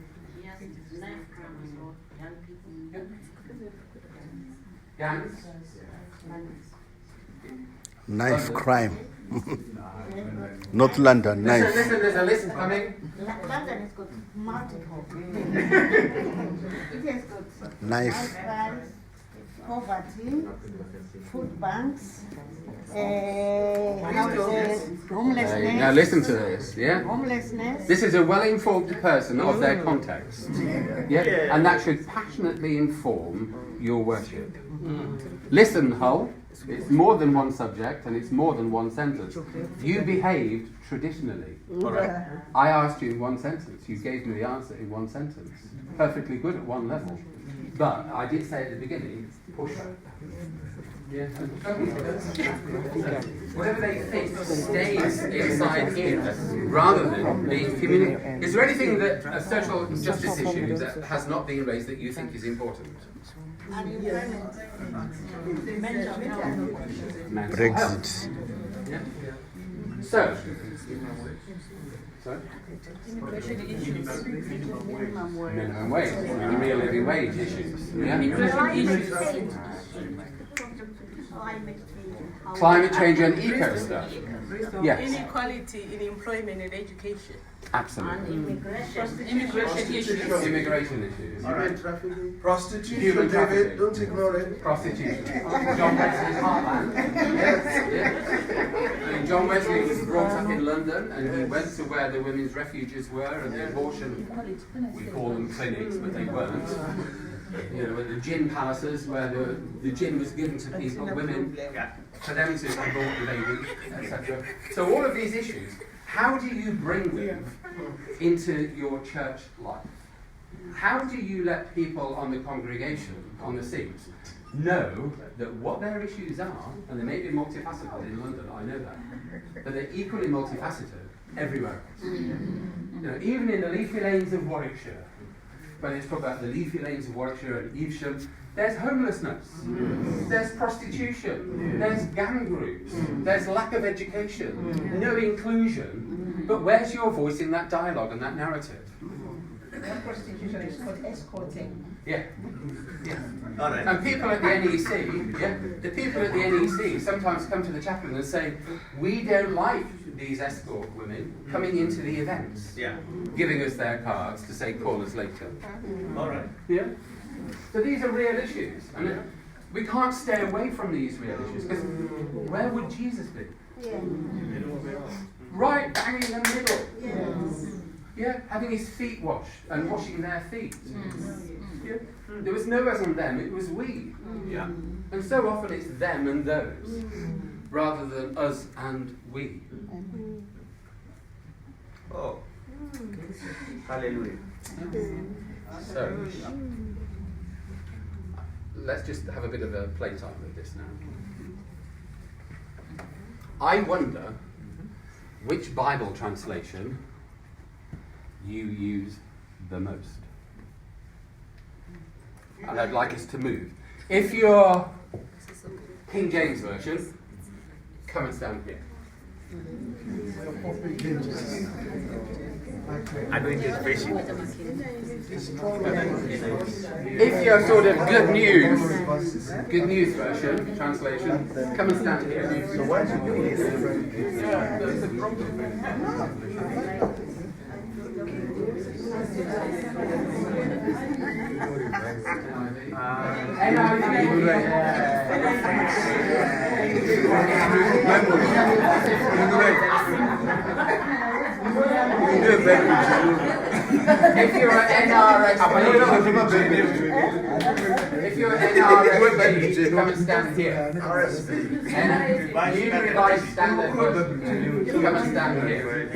Gangs. Knife crime. Not London, knife. Listen, there's a list coming. London has got multiple. It has got Knife. crimes, poverty, food banks, homelessness. Now listen to this, yeah? Homelessness. This is a well-informed person of their context. Yeah? And that should passionately inform your worship. Listen, Hull, it's more than one subject and it's more than one sentence. You behaved traditionally. I asked you in one sentence. You gave me the answer in one sentence. Perfectly good at one level. But I did say at the beginning, push back. Yeah. Whatever they think stays inside here rather than being communicated. Is there anything that a social justice issue that has not been raised that you think is important? Brexit. Yeah. So, minimum wage, real living wage issues. Yeah? Climate change and eco stuff. Yes. Inequality in employment and education. Absolutely. Immigration issues. Immigration issues. Human trafficking. Prostitution, Human David, trafficking. don't ignore it. Prostitution. John Wesley's heartland. Yes. Yeah. John Wesley was brought up in London and he went to where the women's refuges were and the abortion, we call them clinics, but they weren't. you know, the gin palaces where the gin was given to people, women, for them to abort the baby, etc. So all of these issues, how do you bring them into your church life? How do you let people on the congregation, on the seats, know that what their issues are, and they may be multifaceted in London, I know that, but they're equally multifaceted everywhere else. You know, even in the leafy lanes of Warwickshire, when it's talked about the leafy lanes of Warwickshire and Evesham, there's homelessness, there's prostitution, there's gang groups, there's lack of education, no inclusion, but where's your voice in that dialogue and that narrative? That prostitution is called escorting. Yeah. And people at the NEC, the people at the NEC sometimes come to the chaplain and say, we don't like these escort women coming into the events, giving us their cards to say, call us later. All right. Yeah. So these are real issues, and we can't stay away from these real issues, because where would Jesus be? Right bang in the middle. Yeah, having his feet washed and washing their feet. Yeah. There was no us and them, it was we. Yeah. And so often it's them and those, rather than us and we. Oh. Hallelujah. So, let's just have a bit of a playtime with this now. I wonder which Bible translation you use the most. And I'd like us to move. If you're King James Version, come and stand here. I don't need patient. If you're sort of Good News Version, translation, come and stand here. So why do you do this? Yeah, that's a problem. If you're an NRSV, come and stand here. And New Revised Standard Version, come and stand here.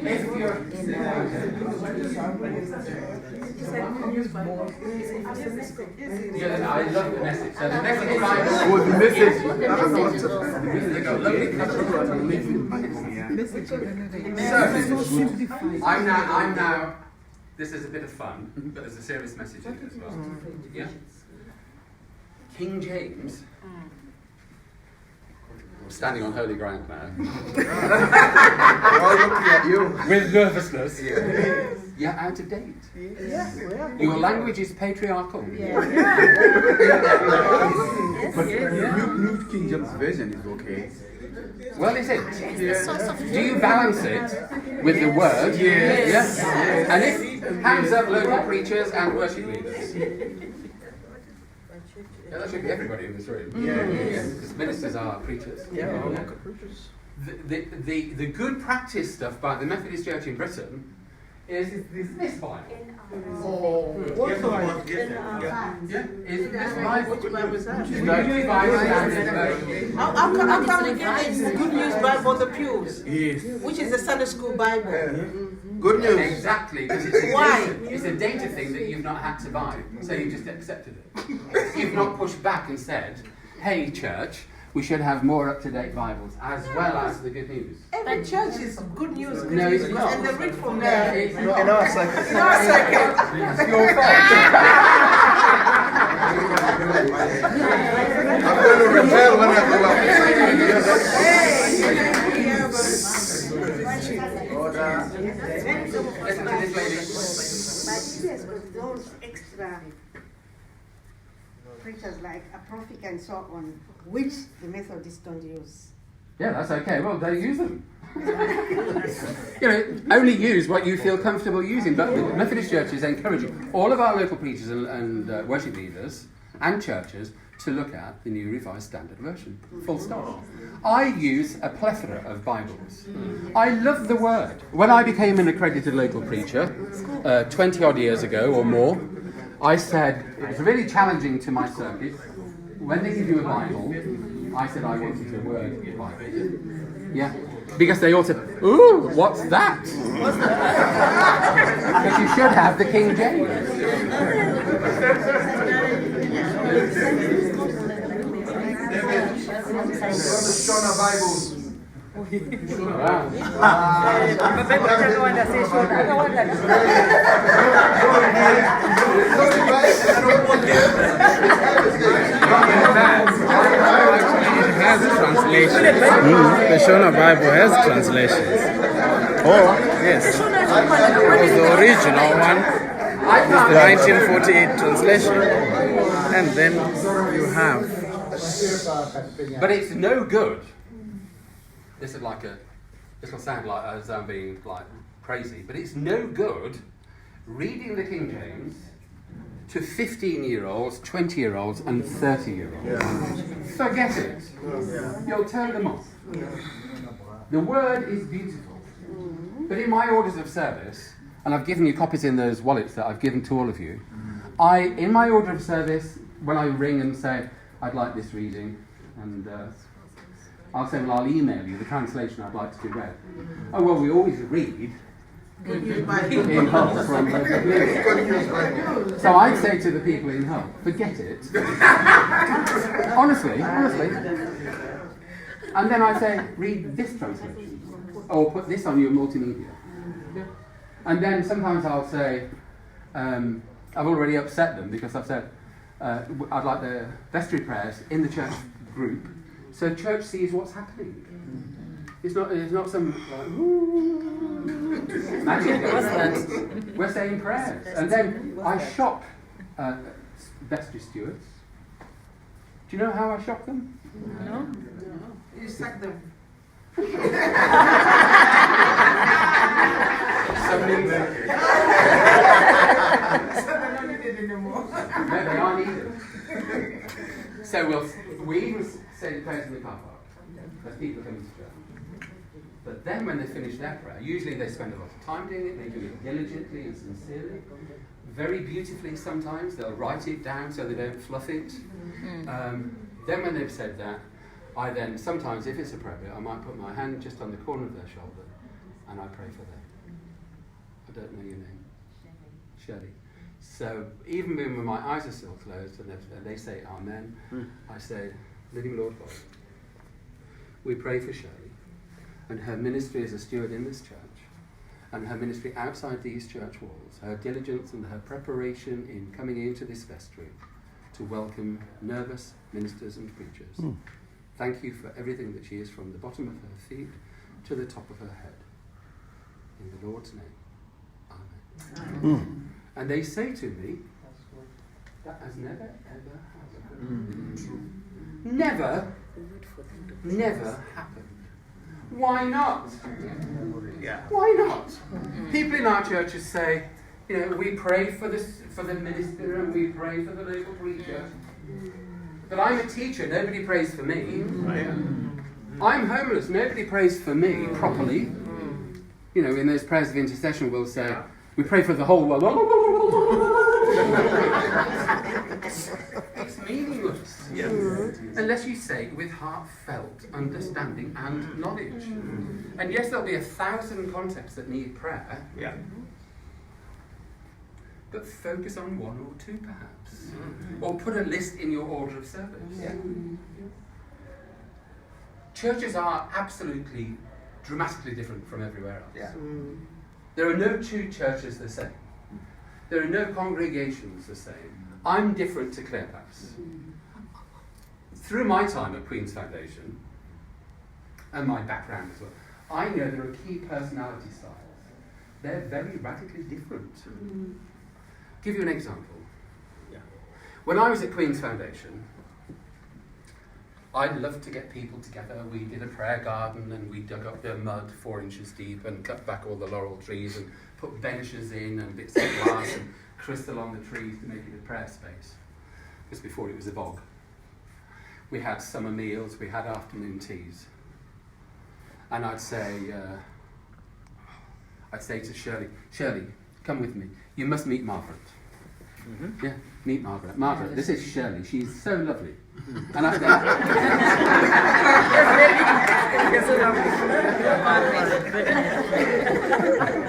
If you're I love the message. So the message Bible. So I'm now. This is a bit of fun, but there's a serious message in it as well. Yeah. King James. I'm standing on holy ground now. We're all looking at you. With nervousness. You're out of date. Your language is patriarchal. But New King James Version is okay. Well, is it? Do you balance it with the word? Yes. And if hands up, local preachers and worship leaders. Yeah, that should be everybody in this room. Because ministers are preachers. Local preachers. The good practice stuff by the Methodist Church in Britain is this Bible. What Bible? Is this Bible? Which Bible is that? The New Revised Standard Version. How come we get this Good News Bible on the pews? Yes. Which is the Sunday school Bible? Good news. Exactly, because it's Why? it's a data thing that you've not had to buy, so you just accepted it. You've not pushed back and said, hey church, we should have more up-to-date Bibles, as well as the good news. Every church is Good News. No, it's not. And they read from there. It's In not. our second. In our second. It's your fault. I'm going to rebel when I go up. Listen to this lady. But this has got those extra preachers like a prophet and so on, which the Methodists don't use. Yeah, that's okay. Well, don't use them. Only use what you feel comfortable using. But the Methodist Church is encouraging all of our local preachers and worship leaders and churches to look at the New Revised Standard Version. Full stop. I use a plethora of Bibles. I love the Word. When I became an accredited local preacher 20 odd years ago or more, I said, it was really challenging to my circuit. When they give you a Bible, I said I wanted a Word Bible. Yeah. Because they all said, ooh, what's that? Because you should have the King James. Shona Bibles. Has translations. The Shona Bible has translations. Oh, yes. Because the original one is the 1948 translation. And then you have. But it's no good. This will sound like as I'm being like crazy, but it's no good reading the King James to 15-year-olds, 20-year-olds, and 30-year-olds. Yeah. Forget it. You'll turn them off. The Word is beautiful. But in my orders of service, and I've given you copies in those wallets that I've given to all of you, in my order of service, when I ring and say, I'd like this reading, and I'll say, well, I'll email you the translation I'd like to be read. Oh, well, we always read in Hull from So I'd say to the people in Hull, forget it. honestly. And then I'd say, read this translation. Or put this on your multimedia. And then sometimes I'll say, I've already upset them because I've said, I'd like the vestry prayers in the church group so church sees what's happening. It's not some like, magic. We're saying prayers. And then I shock vestry stewards. Do you know how I shock them? No. You sack them. No, they aren't either. So we even say the prayers in the car park as people come to church. But then when they finish their prayer, usually they spend a lot of time doing it, they do it diligently and sincerely, very beautifully sometimes, they'll write it down so they don't fluff it. Then when they've said that, I then, sometimes if it's appropriate, I might put my hand just on the corner of their shoulder and I pray for them. I don't know your name. Shirley. So even when my eyes are still closed and they say Amen, I say, Living Lord God, we pray for Shirley and her ministry as a steward in this church and her ministry outside these church walls, her diligence and her preparation in coming into this vestry to welcome nervous ministers and preachers. Thank you for everything that she is from the bottom of her feet to the top of her head. In the Lord's name, Amen. And they say to me, that has never, ever happened. Never happened. Why not? Why not? People in our churches say, we pray for the minister and we pray for the local preacher. But I'm a teacher, nobody prays for me. I'm homeless, nobody prays for me properly. In those prayers of intercession we'll say, we pray for the whole world. It's meaningless. Unless you say it with heartfelt understanding and knowledge. And yes, there'll be 1,000 concepts that need prayer. But focus on one or two perhaps. Or put a list in your order of service. Churches are absolutely dramatically different from everywhere else. There are no two churches the same. There are no congregations the same. I'm different to Cleopas. Through my time at Queen's Foundation, and my background as well, I know there are key personality styles. They're very radically different. Give you an example. When I was at Queen's Foundation, I loved to get people together. We did a prayer garden and we dug up the mud 4 inches deep and cut back all the laurel trees and put benches in and bits of glass and crystal on the trees to make it a prayer space. Just before it was a bog. we had summer meals, we had afternoon teas. And I'd say to Shirley, come with me. You must meet Margaret. Mm-hmm. Yeah, meet Margaret. Margaret, this is Shirley. She's so lovely. And I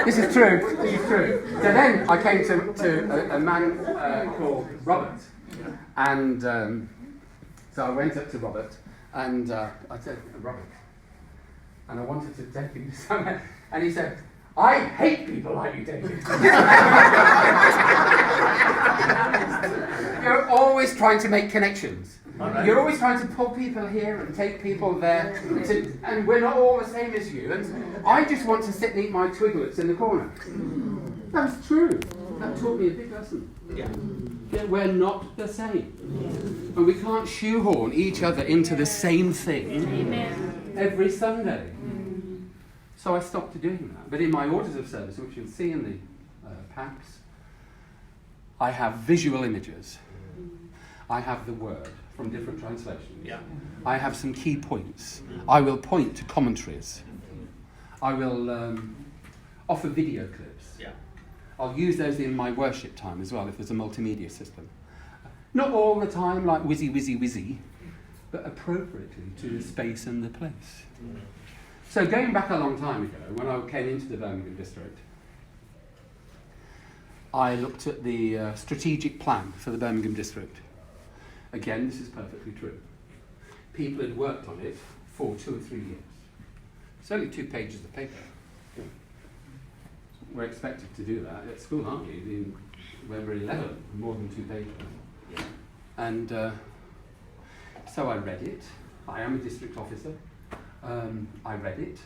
This is true. This is true. So then I came to a man called Robert, and so I went up to Robert, and I said, Robert, and I wanted to take him to somewhere, and he said, I hate people like you, David. You're always trying to make connections. Right. You're always trying to pull people here and take people there, and we're not all the same as you. And I just want to sit and eat my twiglets in the corner. That was true. That taught me a big lesson. Yeah, we're not the same. And we can't shoehorn each other into the same thing every Sunday. So I stopped doing that. But in my orders of service, which you'll see in the packs, I have visual images. I have the word from different translations. Yeah. I have some key points. I will point to commentaries. I will offer video clips. Yeah. I'll use those in my worship time as well if there's a multimedia system. Not all the time like whizzy, but appropriately to the space and the place. So going back a long time ago, when I came into the Birmingham district, I looked at the strategic plan for the Birmingham district. Again, this is perfectly true. People had worked on it for 2 or 3 years. It's only 2 pages of paper. We're expected to do that at school, aren't you? When we're 11, more than 2 pages. And so I read it. I am a district officer. I read it.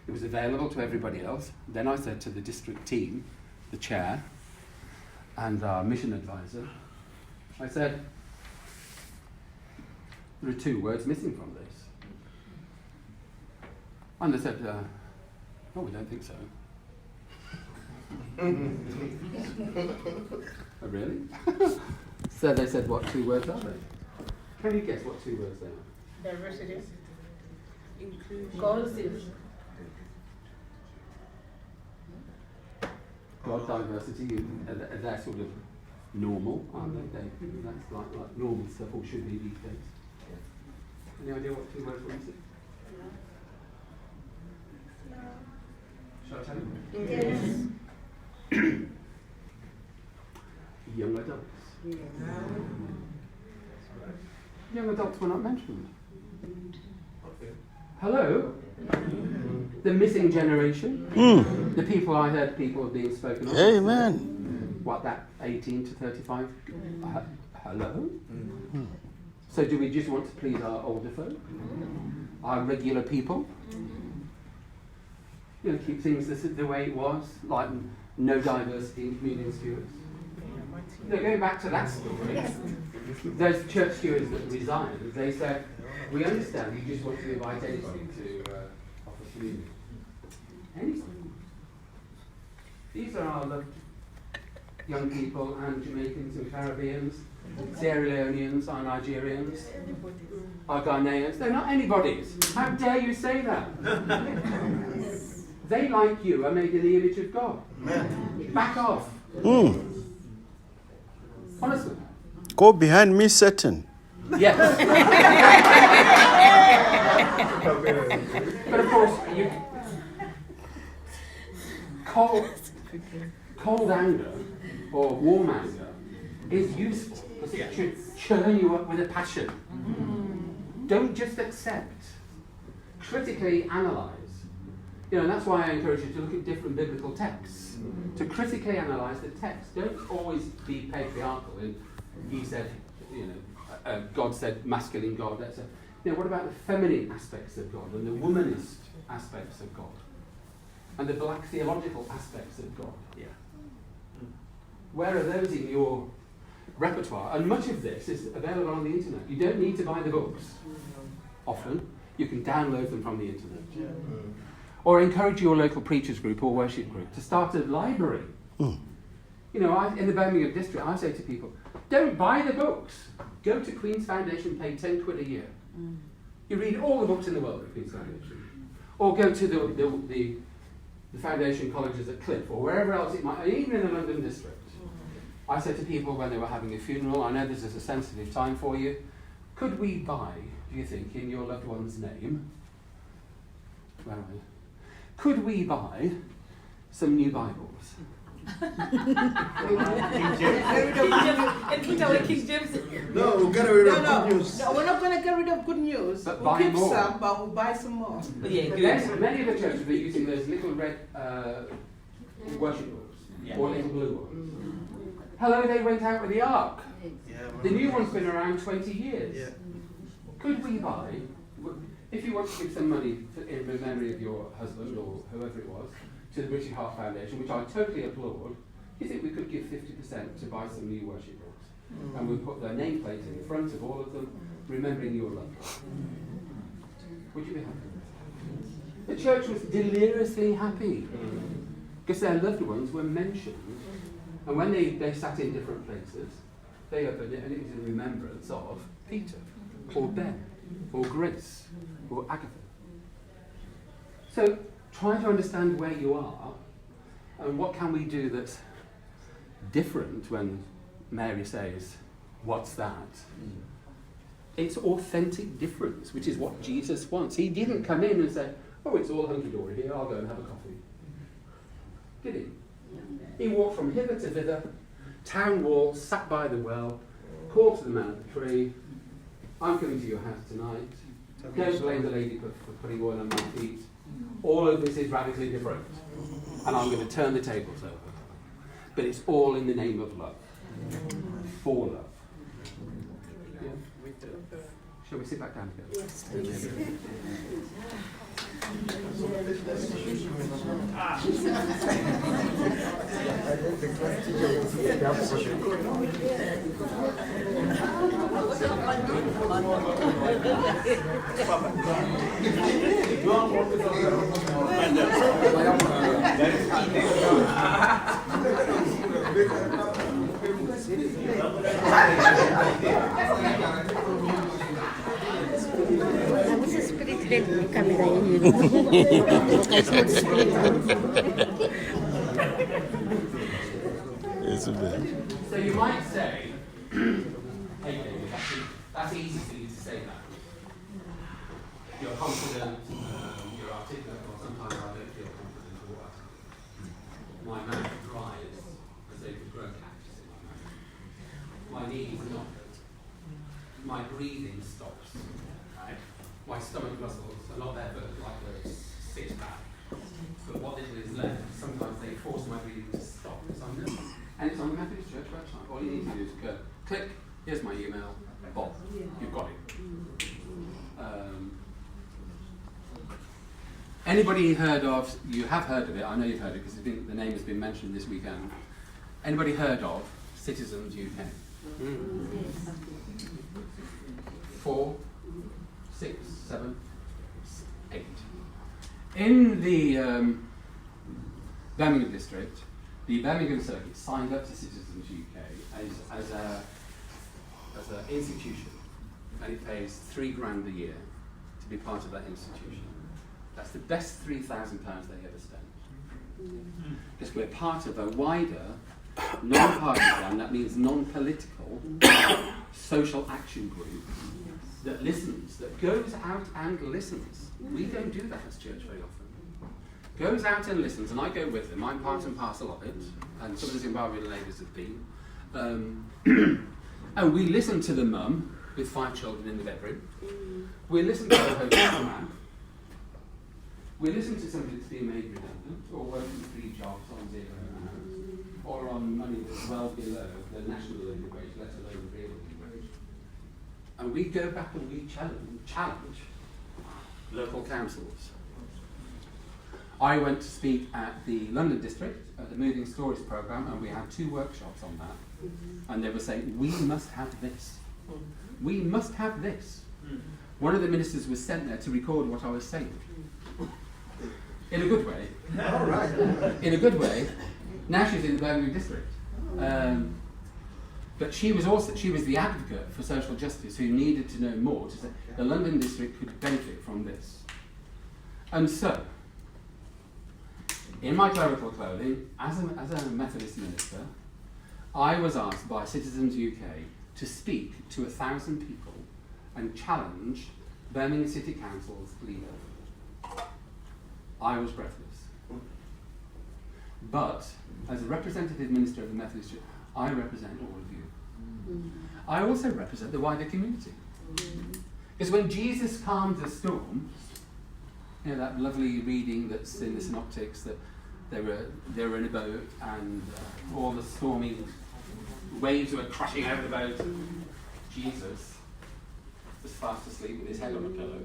It was available to everybody else. Then I said to the district team, the chair, and our mission advisor, I said, there are 2 words missing from this. And they said, oh, we don't think so. Oh, really? So they said, what 2 words are they? Can you guess what 2 words they are? Diversity. Inclusion. God, diversity, they're sort of normal, aren't they? That's like normal stuff, or should be these days. Any idea what 2 words were missing? Shall I tell you? Yes. Young adults. Young adults were not mentioned. Hello? The missing generation. The people I heard people being spoken of. Amen. What, that 18 to 35? Hello? So do we just want to please our older folk? Our regular people? You know, keep things the way it was, like no diversity in communion stewards. You know, going back to that story, those church stewards that resigned, they said, we understand you just want to invite anybody to offer communion. Anybody. These are our loved young people and Jamaicans and Caribbeans, Sierra Leoneans, our Nigerians, our Ghanaians. They're not anybody's. How dare you say that? They, like you, are made in the image of God. Back off. Honestly. Go behind me, Satan. Yes. But of course, cold anger or warm anger is useful because it should churn you up with a passion. Don't just accept. Critically analyze. You know, and that's why I encourage you to look at different biblical texts. To critically analyze the text. Don't always be patriarchal. And he said, you know, God said masculine God. That's a, you know, what about the feminine aspects of God and the womanist aspects of God? And the black theological aspects of God? Yeah. Where are those in your repertoire? And much of this is available on the internet. You don't need to buy the books. Often, you can download them from the internet. Or encourage your local preachers group or worship group to start a library. You know, in the Birmingham district, I say to people, don't buy the books. Go to Queen's Foundation, pay 10 quid a year. You read all the books in the world at Queen's Foundation. Or go to the foundation colleges at Cliff, or wherever else it might, even in the London district. I said to people when they were having a funeral, I know this is a sensitive time for you, could we buy, do you think, in your loved one's name, where are we? Could we buy some new Bibles? And put away King James. No, we'll get rid of No, good news. no, we're not going to get rid of good news. But We'll buy keep more. some, but we'll buy some more. Many of the churches are using those little red worship books, or little blue ones. Hello, they went out with the ark. The new one's been around 20 years. Yeah. Could we buy, if you want to give some money in memory of your husband or whoever it was, to the British Heart Foundation, which I totally applaud, do you think we could give 50% to buy some new worship books? And we'll put their nameplate in the front of all of them, remembering your loved one. Would you be happy? The church was deliriously happy because their loved ones were mentioned, and when they sat in different places, they opened it and it was in remembrance of Peter, or Ben, or Grace, or Agatha. So try to understand where you are and what can we do that's different when Mary says, what's that? It's authentic difference, which is what Jesus wants. He didn't come in and say, oh, it's all hunky-dory here, I'll go and have a coffee. Did he? He walked from hither to thither, town wall, sat by the well, called to the man at the tree, I'm coming to your house tonight. Don't blame the lady for putting oil on my feet. All of this is radically different. And I'm going to turn the tables over. But it's all in the name of love. For love. Yeah. Shall we sit back down together? Yes, please. Vamos espírito dentro da câmera aí. So you might say, hey David, that's easy for you to say that. You're confident, you're articulate, or sometimes I don't feel confident or what. My mouth dries as though you've grown cactus in my mouth. My knees knock. My breathing stops. Right? My stomach muscles are not there but like a six pack. But what little is left, sometimes they force my breathing to stop. So I'm nervous. And it's on the Methodist Church website. All you need to do is go, click, here's my email, Bob, you've got it. Anybody heard of, you have heard of it, I know you've heard it because the name has been mentioned this weekend. Anybody heard of Citizens UK? 4, 6, 7, 8. In the Birmingham district, the Birmingham circuit signed up to Citizens UK as an institution, and it pays £3,000 a year to be part of that institution. That's the best £3,000 they ever spent. Because we're part of a wider, non-partisan, that means non-political, social action group that listens, that goes out and listens. We don't do that as church very often. Goes out and listens, and I go with them. I'm part and parcel of it, and some of the Zimbabwean ladies have been. And we listen to the mum with 5 children in the bedroom. We listen to the hotel man. We listen to somebody that's being made redundant, or working 3 jobs on 0 hours, or on money that's well below the national living wage, let alone the real living wage. And we go back and we challenge local councils. I went to speak at the London district at the Moving Stories programme, and we had 2 workshops on that. And they were saying, we must have this. We must have this. One of the ministers was sent there to record what I was saying. In a good way. All right. In a good way. Now she's in the Birmingham district. But she was the advocate for social justice who needed to know more to say the London district could benefit from this. And so, in my clerical clothing, as a Methodist minister, I was asked by Citizens UK to speak to 1,000 people and challenge Birmingham City Council's leader. I was breathless. But, as a representative minister of the Methodist Church, I represent all of you. I also represent the wider community. Because when Jesus calmed the storm, you know, that lovely reading that's in the Synoptics, that they were in a boat and all the stormy waves were crashing over the boat. Jesus was fast asleep with his head on a pillow.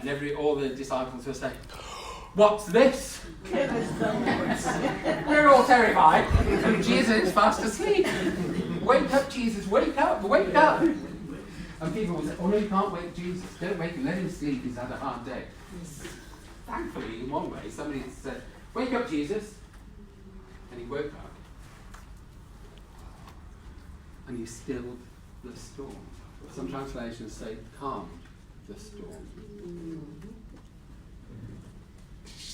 And all the disciples were saying, "What's this?" We're all terrified. And Jesus is fast asleep. "Wake up, Jesus, wake up, wake up." And people would say, "Oh no, you can't wake Jesus. Don't wake him, let him sleep, he's had a hard day." Thankfully, in one way, somebody said, "Wake up, Jesus." And he woke up. And he stilled the storm. Some translations say calmed the storm.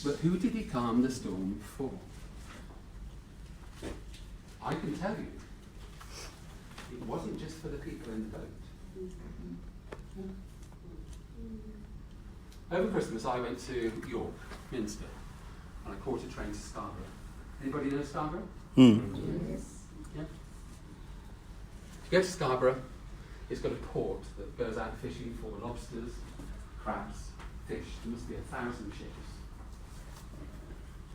But who did he calm the storm for? I can tell you, it wasn't just for the people in the boat. Over Christmas I went to York Minster and I caught a train to Scarborough. Anybody know Scarborough? Yes. Yeah. To go to Scarborough, it's got a port that goes out fishing for lobsters, crabs, fish. There must be 1,000 ships.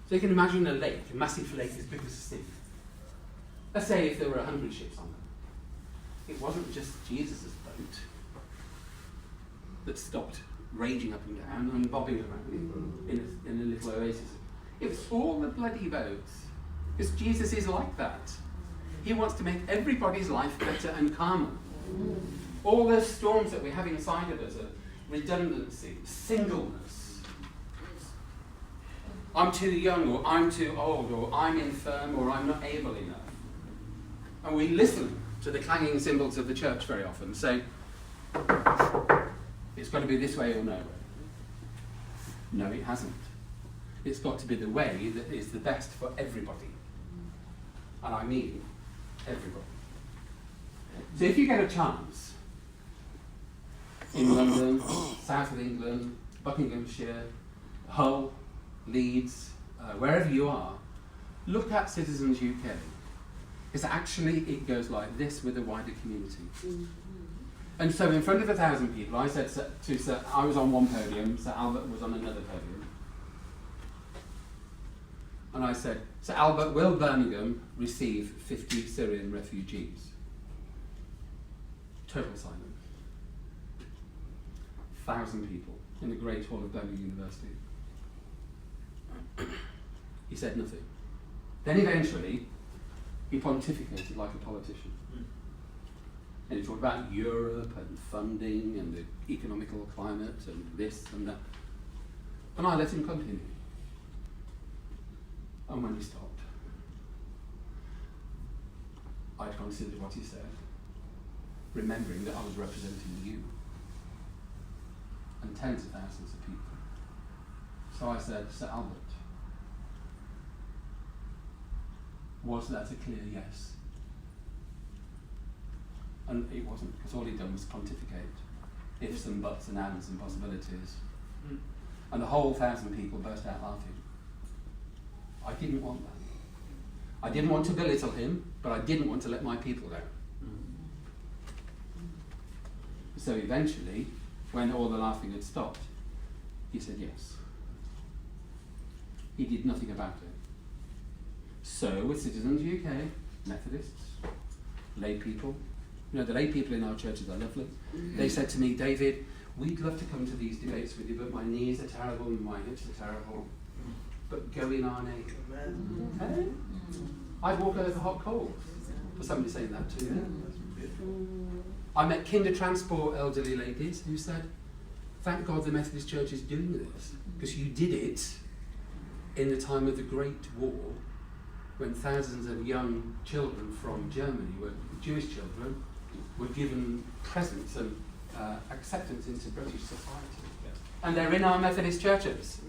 So you can imagine a lake, a massive lake as big as a city. Let's say if there were 100 ships on them. It wasn't just Jesus' boat that stopped raging up and down and bobbing around in a little oasis. It was all the bloody boats. Because Jesus is like that. He wants to make everybody's life better and calmer. All those storms that we have inside of us are redundancy, singleness. I'm too young, or I'm too old, or I'm infirm, or I'm not able enough. And we listen to the clanging cymbals of the church very often, saying, it's got to be this way or no way. No, it hasn't. It's got to be the way that is the best for everybody. And I mean everybody. So if you get a chance in London, south of England, Buckinghamshire, Hull, Leeds, wherever you are, look at Citizens UK. Because actually it goes like this with the wider community. And so in front of 1,000 people, I said to Sir, I was on one podium, Sir Albert was on another podium. And I said, Sir Albert, will Birmingham receive 50 Syrian refugees? Total silence. 1,000 people in the Great Hall of Birmingham University. He said nothing. Then eventually, he pontificated like a politician. And he talked about Europe and funding and the economical climate and this and that. And I let him continue. And when he stopped, I considered what he said, remembering that I was representing you and tens of thousands of people. So I said, Sir Albert, was that a clear yes? And it wasn't, because all he'd done was pontificate ifs and buts and ands and possibilities. And the whole 1,000 people burst out laughing. I didn't want that. I didn't want to belittle him, but I didn't want to let my people down. So eventually, when all the laughing had stopped, he said yes. He did nothing about it. So with Citizens UK, Methodists, lay people, you know, the lay people in our churches are lovely. They said to me, David, we'd love to come to these debates with you, but my knees are terrible and my hips are terrible. But go in our name. Okay? I'd walk over hot coals for somebody saying that to me. I met Kinder Transport elderly ladies who said, thank God the Methodist Church is doing this, because you did it in the time of the Great War, when thousands of young children from Germany, Jewish children, were given presents and acceptance into British society. And they're in our Methodist churches.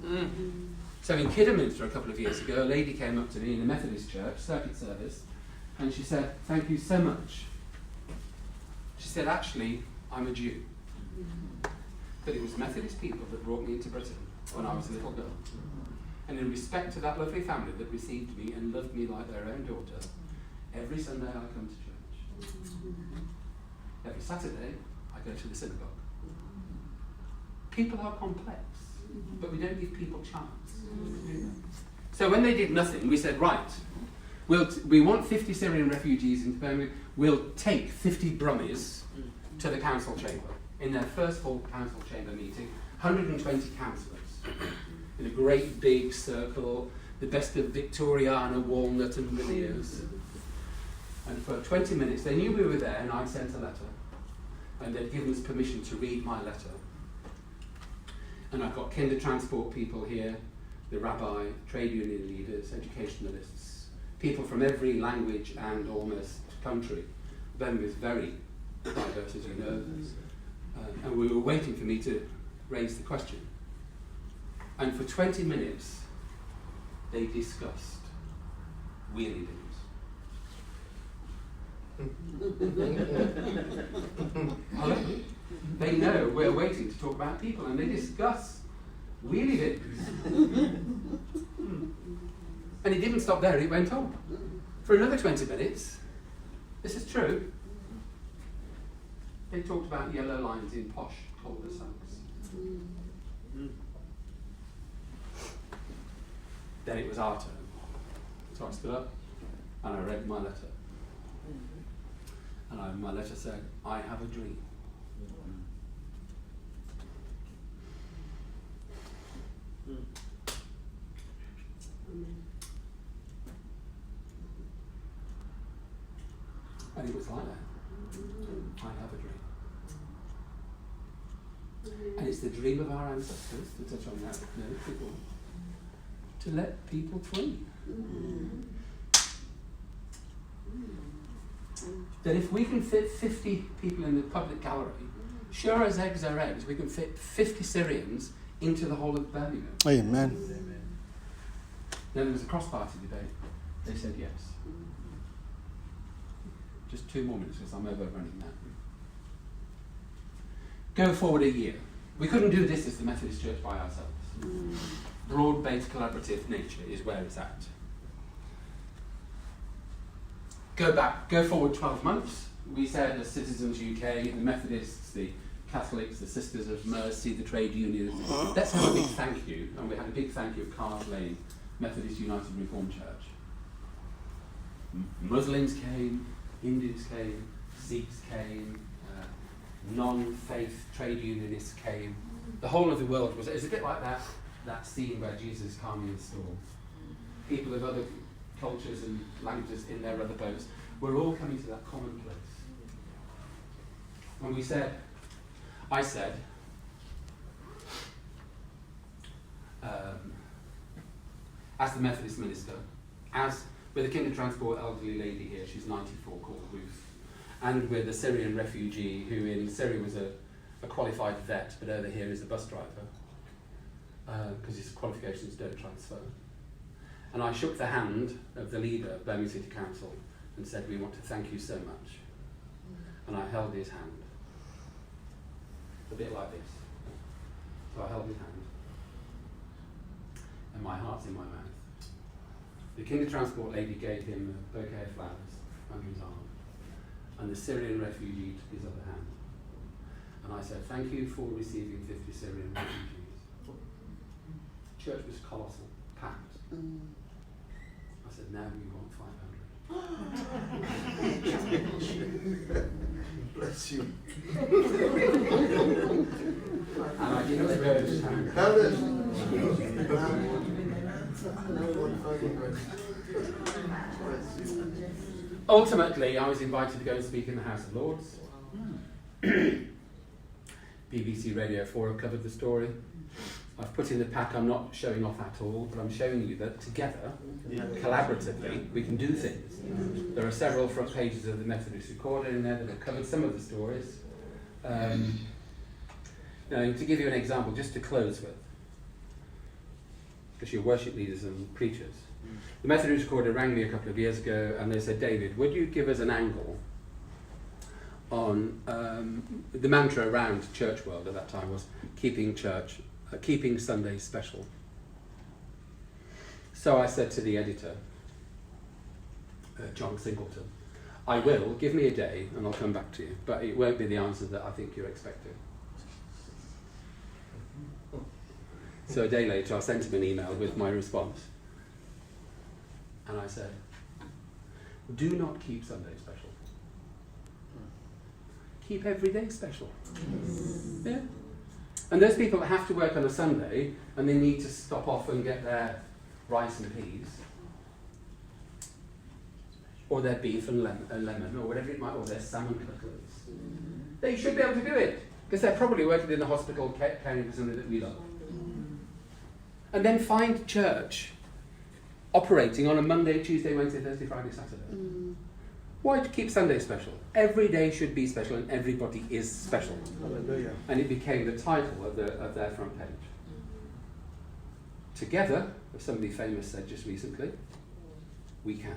So in Kidderminster a couple of years ago, a lady came up to me in a Methodist church, circuit service, and she said, "Thank you so much." She said, "Actually, I'm a Jew. But it was Methodist people that brought me into Britain when I was a little girl. And in respect to that lovely family that received me and loved me like their own daughter, every Sunday I come to church. Every Saturday I go to the synagogue." People are complex, but we don't give people chance. So when they did nothing, we said, right, we want 50 Syrian refugees into Birmingham. We'll take 50 Brummies to the council chamber. In their first full council chamber meeting, 120 councillors in a great big circle, the best of Victoriana, walnut and veneers. And for 20 minutes, they knew we were there and I'd sent a letter. And they'd given us permission to read my letter. And I've got kinder transport people here, the rabbi, trade union leaders, educationalists, people from every language and almost country. Birmingham is very diverse, as you know. And we were waiting for me to raise the question. And for 20 minutes, they discussed wheelie bins. Hello? They know we're waiting to talk about people, and they discuss wheelie bins. And it didn't stop there, it went on. For another 20 minutes, this is true, they talked about yellow lines in posh cul-de-sacs. Then it was our turn. So I stood up and I read my letter. And my letter said, "I have a dream. And it was like that. I have a dream. And it's the dream of our ancestors, to touch on that, to let people free. That if we can fit 50 people in the public gallery, sure as eggs are eggs, we can fit 50 Syrians into the whole of Birmingham. Amen. Then there was a cross-party debate. They said yes. Just 2 more minutes because I'm overrunning now. Go forward a year. We couldn't do this as the Methodist Church by ourselves. Broad-based collaborative nature is where it's at. Go forward 12 months. We said as Citizens UK, the Methodists, the Catholics, the Sisters of Mercy, the trade unions, let's have a big thank you. And we had a big thank you of Cars Lane Methodist United Reformed Church. Muslims came, Hindus came, Sikhs came, non-faith trade unionists came. The whole of the world was, it's a bit like that scene where Jesus is calming the storm. People of other cultures and languages in their other boats, we're all coming to that common place. When we said, I said, as the Methodist minister, as with a kinder transport elderly lady here, she's 94, called Ruth, and with a Syrian refugee who in Syria was a qualified vet, but over here is a bus driver, because his qualifications don't transfer. And I shook the hand of the leader of Birmingham City Council and said, "We want to thank you so much." And I held his hand, a bit like this. So I held his hand, and my heart's in my mouth. The kinder transport lady gave him a bouquet of flowers under his arm, and the Syrian refugee took his other hand. And I said, "Thank you for receiving 50 Syrian refugees." The church was colossal, packed. I said, "Now we want 500. Bless you. And I didn't grab his hand. Ultimately, I was invited to go and speak in the House of Lords. BBC Radio 4 have covered the story. I've put in the pack, I'm not showing off at all, but I'm showing you that together, collaboratively, we can do things. There are several front pages of the Methodist Recorder in there that have covered some of the stories. Now, to give you an example, just to close with, because you're worship leaders and preachers, the Methodist Recorder rang me a couple of years ago and they said, David, would you give us an angle on the mantra around church world at that time was keeping Sunday special. So I said to the editor, John Singleton, I will, give me a day and I'll come back to you, but it won't be the answer that I think you're expecting. So a day later I sent him an email with my response. And I said, do not keep Sunday special. Keep every day special. Yeah? And those people that have to work on a Sunday and they need to stop off and get their rice and peas, or their beef and lemon, or whatever it might, or their salmon cutlets, they should be able to do it, because they're probably working in the hospital caring for something that we love. And then find church operating on a Monday, Tuesday, Wednesday, Thursday, Friday, Saturday. Why to keep Sunday special? Every day should be special and everybody is special. Hallelujah. And it became the title of their front page. Together, as somebody famous said just recently, we can.